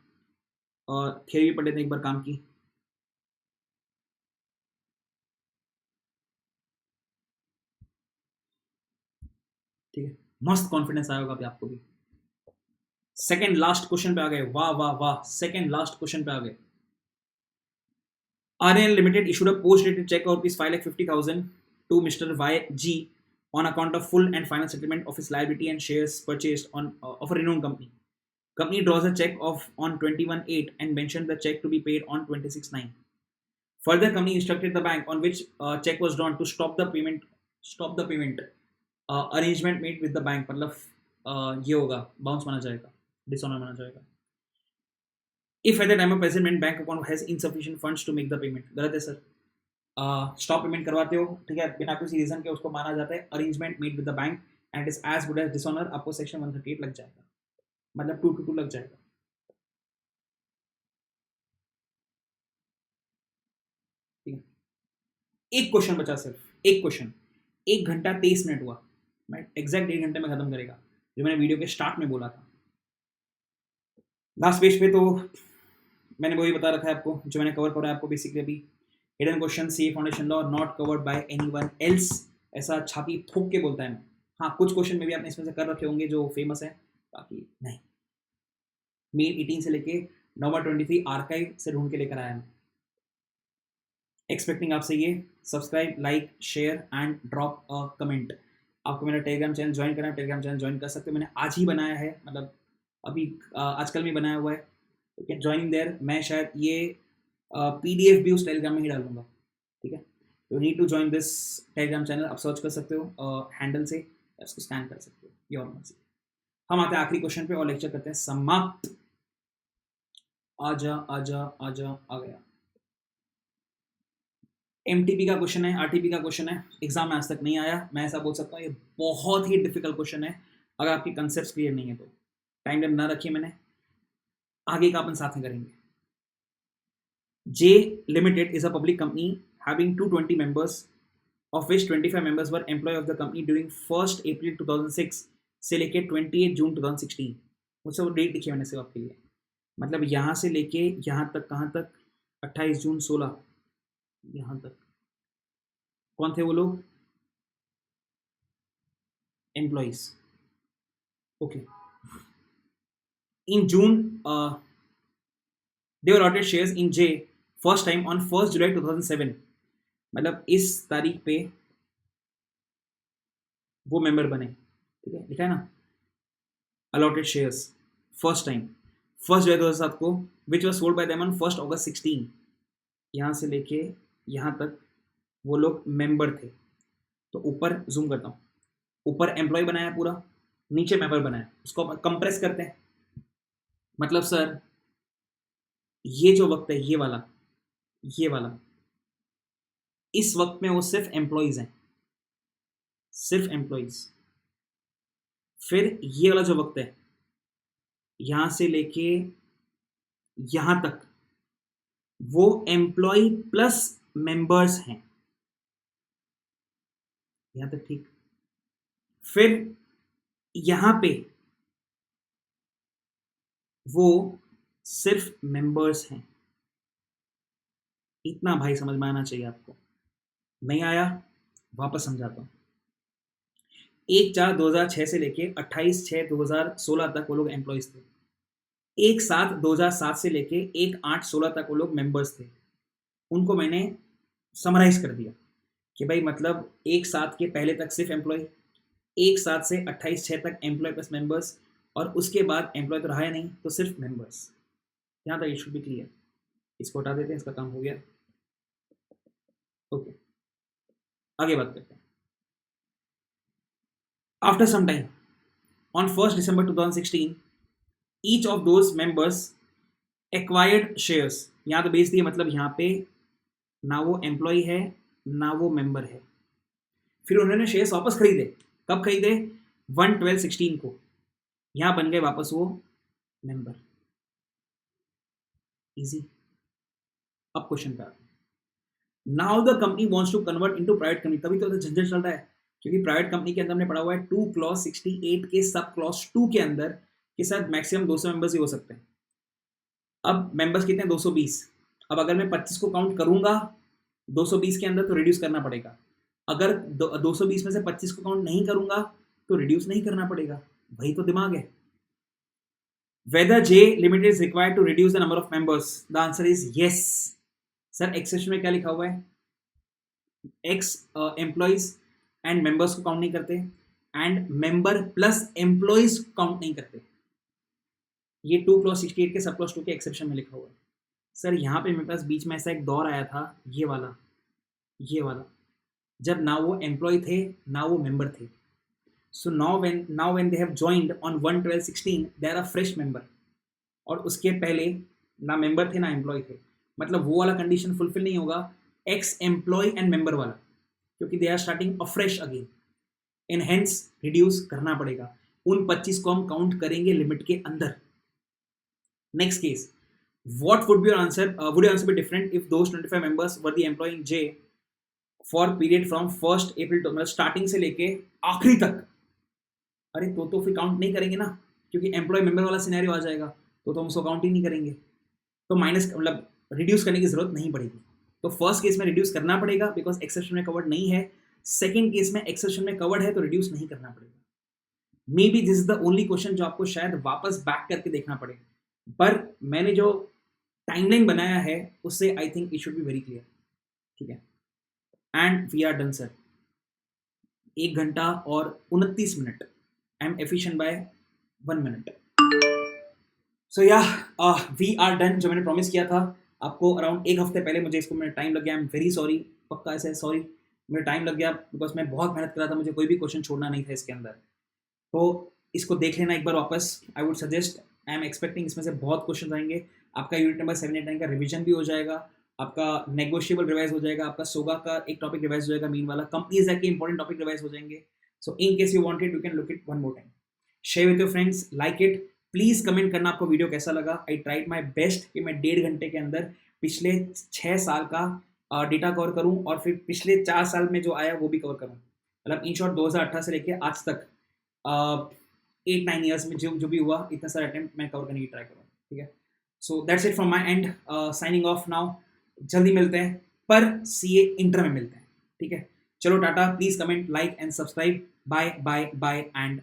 Speaker 1: और थियरी भी पढ़ लेते हैं एक बार काम की। ठीक है, मस्त कॉन्फिडेंस आया होगा अभी आपको भी। सेकंड लास्ट क्वेश्चन पे आ गए, वाह वाह वाह, सेकंड लास्ट क्वेश्चन पे आ गए। RNL Limited issued a post-dated check of ₹550,000 to Mr. YG on account of full and final settlement of his liability and shares purchased on of a renowned company. Company draws a check of on 21/8 and mentioned the check to be paid on 26/9. Further, company instructed the bank on which check was drawn to stop the payment. Arrangement made with the bank, मतलब ये होगा, bounce माना जाएगा, dishonour माना जाएगा। If at the time of payment bank account has insufficient funds to make the payment, गलत है sir. Stop payment करवाते हो, ठीक है, बिना किसी रीजन के, उसको माना जाता है arrangement made with the bank and is as good as dishonour, आपको सेक्शन 138 लग जाएगा, मतलब 222 लग जाएगा। ठीक है, एक क्वेश्चन बचा, सिर्फ एक क्वेश्चन, 1 घंटा 23 मिनट हुआ, मैं एग्जैक्ट 1.5 घंटे में खत्म करेगा, जो मैंने वीडियो के स्टार्ट में बोला था। लास्ट पेज पे तो मैंने वही बता रखा है आपको जो मैंने कवर करा है आपको बेसिकली अभी। Hidden question, CA foundation law not covered by anyone else, ऐसा छाती ठोक के बोलता है मैं। हाँ, कुछ क्वेश्चन में भी आपने इसमें से कर रखे होंगे जो फेमस है, बाकी नहीं। मेल 18 से लेके नवंबर 23 आर्काइव से ढूंढ के लेकर आया मैं। एक्सपेक्टिंग आपसे ये subscribe, like, share and drop a comment. आपको मेरा टेलीग्राम चैनल ज्वाइन करना है, टेलीग्राम चैनल ज्वाइन कर सकते हो, मैंने आज ही बनाया है, मतलब अभी आजकल में बनाया हुआ है, ओके, ज्वाइनिंग देयर। मैं शायद ये PDF भी उस टेलीग्राम में ही डालूंगा। ठीक है, you need to join this Telegram channel, आप सर्च कर सकते हो हैंडल से, उसको स्कैन कर सकते हो, योर मर्जी। हम आते हैं आखिरी क्वेश्चन पे और लेक्चर करते हैं समाप्त। आजा आजा आजा, आ गया। MTP का क्वेश्चन है, RTP का क्वेश्चन है, एग्जाम में आज तक नहीं आया, मैं ऐसा बोल सकता हूँ, ये बहुत ही डिफिकल्ट क्वेश्चन है अगर आपकी कंसेप्ट क्लियर नहीं है तो। टाइम डेम ना रखिए मैंने, आगे का अपन साथ में करेंगे। J Limited is a public company having 220 members, of which 25 members were employee of the company during 1st April 2006 से लेके 28 जून 2016। मुझसे वो डेट लिखी मैंने सिर्फ आपके लिए, मतलब यहाँ से लेके यहाँ तक, कहाँ तक, 28 जून 16, यहां तक कौन थे वो लोग? Employees. Okay, in June they were allotted shares in J first time on 1 जुलाई 2007। मतलब इस तारीख पे वो मेंबर बने, ठीक है, लिखा है ना, अलॉटेड शेयर्स फर्स्ट टाइम 1 जुलाई 2007 को, which was sold by them on 1 अगस्त 2016। यहाँ से लेके यहाँ तक वो लोग मेंबर थे। तो ऊपर जूम करता हूँ, ऊपर एम्प्लॉय बनाया पूरा, नीचे मेंबर बनाया, उसको कंप्रेस करते हैं। मतलब सर ये जो वक्त है, ये वाला इस वक्त में वो सिर्फ एम्प्लॉयज हैं, सिर्फ एम्प्लॉयज। फिर ये वाला जो वक्त है, यहां से लेके यहां तक वो एम्प्लॉय प्लस मेंबर्स हैं, यहां तक ठीक। फिर यहां पे वो सिर्फ मेंबर्स हैं। इतना भाई समझ में आना चाहिए आपको। नहीं आया, वापस समझाता हूँ। 1/4/2006 से लेके 28/6/2016 तक वो लोग एम्प्लॉयज थे। 1/7/2007 से लेके 1/8/16 तक वो लोग मेंबर्स थे। उनको मैंने समराइज कर दिया कि भाई मतलब 1/7 के पहले तक सिर्फ एम्प्लॉय, 1/7 से 28/6 तक एम्प्लॉय प्लस मेंबर्स, और उसके बाद एम्प्लॉय तो रहा नहीं तो सिर्फ मेंबर्स। यहाँ तक इट शुड बी क्लियर। इसको हटा देते हैं, इसका काम हो गया। ओके, आगे बात करते हैं। After some time on 1 December 2016 each of those members acquired shares. यहाँ तो बेच दिए, मतलब यहाँ पे ना वो एम्प्लॉय है ना वो मेंबर है। फिर उन्होंने शेयर्स वापस खरीदे। कब खरीदे? 1/12/16 को। यहाँ बन गए वापस वो मेंबर। इजी। अब क्वेश्चन का, now the company wants to convert into private company. तभी तो झंझट चल रहा है, क्योंकि प्राइवेट कंपनी के अंदर हमने पढ़ा हुआ है 2 क्लॉज 68 के सब क्लॉज 2 के अंदर के साथ मैक्सिमम 200 मेंबर्स ही हो सकते हैं। अब मेंबर्स कितने? 220। अब अगर मैं 25 को काउंट करूंगा 220 के अंदर तो रिड्यूस करना पड़ेगा। अगर 220 में से 25 को काउंट नहीं करूंगा तो रिड्यूस नहीं करना पड़ेगा। वही तो दिमाग है। Whether J Limited is required to reduce the number of members? The answer is yes. Sir exception में क्या लिखा हुआ है? एक्स एम्प्लॉइज एंड मेंबर्स को काउंट नहीं करते, and member plus employees count नहीं करते। ये 2 क्लॉज 68 के सब क्लॉज 2 के एक्सेप्शन में लिखा हुआ है। सर यहाँ पे मेरे पास बीच में ऐसा एक दौर आया था, ये वाला, जब ना वो एम्प्लॉय थे ना वो मेंबर थे। So now when they have joined on 1/12/16 they are a fresh member, और उसके पहले ना मेंबर थे ना एम्प्लॉय थे। मतलब वो वाला कंडीशन फुलफिल नहीं होगा, एक्स एम्प्लॉय एंड मेंबर वाला, क्योंकि they are starting afresh again, and hence reduce करना पड़ेगा। उन 25 को हम काउंट करेंगे लिमिट के अंदर। Next case, what would be your answer? Would your answer be different if those 25 members were the employee in J for period from 1 April to, मतलब starting से लेके आखिरी तक? अरे तो फिर काउंट नहीं करेंगे ना, क्योंकि एम्प्लॉय मेंबर वाला सिनेरियो आ जाएगा, तो हम उसको काउंट ही नहीं करेंगे। तो माइनस मतलब रिड्यूस करने की जरूरत नहीं पड़ेगी। तो फर्स्ट केस में रिड्यूस करना पड़ेगा बिकॉज एक्सेप्शन में कवर्ड नहीं है। सेकेंड केस में एक्सेप्शन में कवर्ड है तो रिड्यूस नहीं करना पड़ेगा। May be this is the only question जो आपको शायद वापस बैक करके देखना पड़े, पर मैंने जो टाइमलाइन बनाया है उससे I think it should be very clear. ठीक है, and we are done sir. 1 घंटा और 29 minute. I am efficient by 1 minute. So या वी आर डन। जो मैंने प्रॉमिस किया था आपको अराउंड 1 हफ्ते पहले, मुझे इसको मेरा टाइम लग गया। आई एम वेरी सॉरी, पक्का ऐसा है, सॉरी मेरा टाइम लग गया बिकॉज मैं बहुत मेहनत कर रहा था, मुझे कोई भी क्वेश्चन छोड़ना नहीं था इसके अंदर। तो इसको देख लेना एक बार वापस। आई would suggest, I am expecting इसमें से बहुत क्वेश्चन आएंगे। आपका यूनिट नंबर 7, 8, 9 का रिवीजन भी हो जाएगा, आपका नेगोशिएबल रिवाइज हो जाएगा, आपका सोगा का एक टॉपिक रिवाइज हो जाएगा, मीन वाला कंपनीज एक्ट के इंपॉर्टेंट टॉपिक रिवाइज हो जाएंगे। So in case you wanted you can look it one more time, share with your friends, like it. Please comment करना आपको वीडियो कैसा लगा। आई ट्राइड माई बेस्ट कि मैं 1.5 घंटे के अंदर पिछले 6 साल का डेटा कवर करूं और फिर पिछले 4 साल में जो आया वो भी कवर करूं। मतलब इन शॉर्ट 2018 से लेके आज तक 8-9 ईयर्स में जो भी हुआ, इतना सारा अटेम्प्ट मैं कवर करने की ट्राई करूँ। ठीक है, so that's it from my and, signing off now. जल्दी मिलते हैं, पर सीए इंटर में मिलते हैं। ठीक है, चलो टाटा, please comment, like and subscribe. Bye bye bye and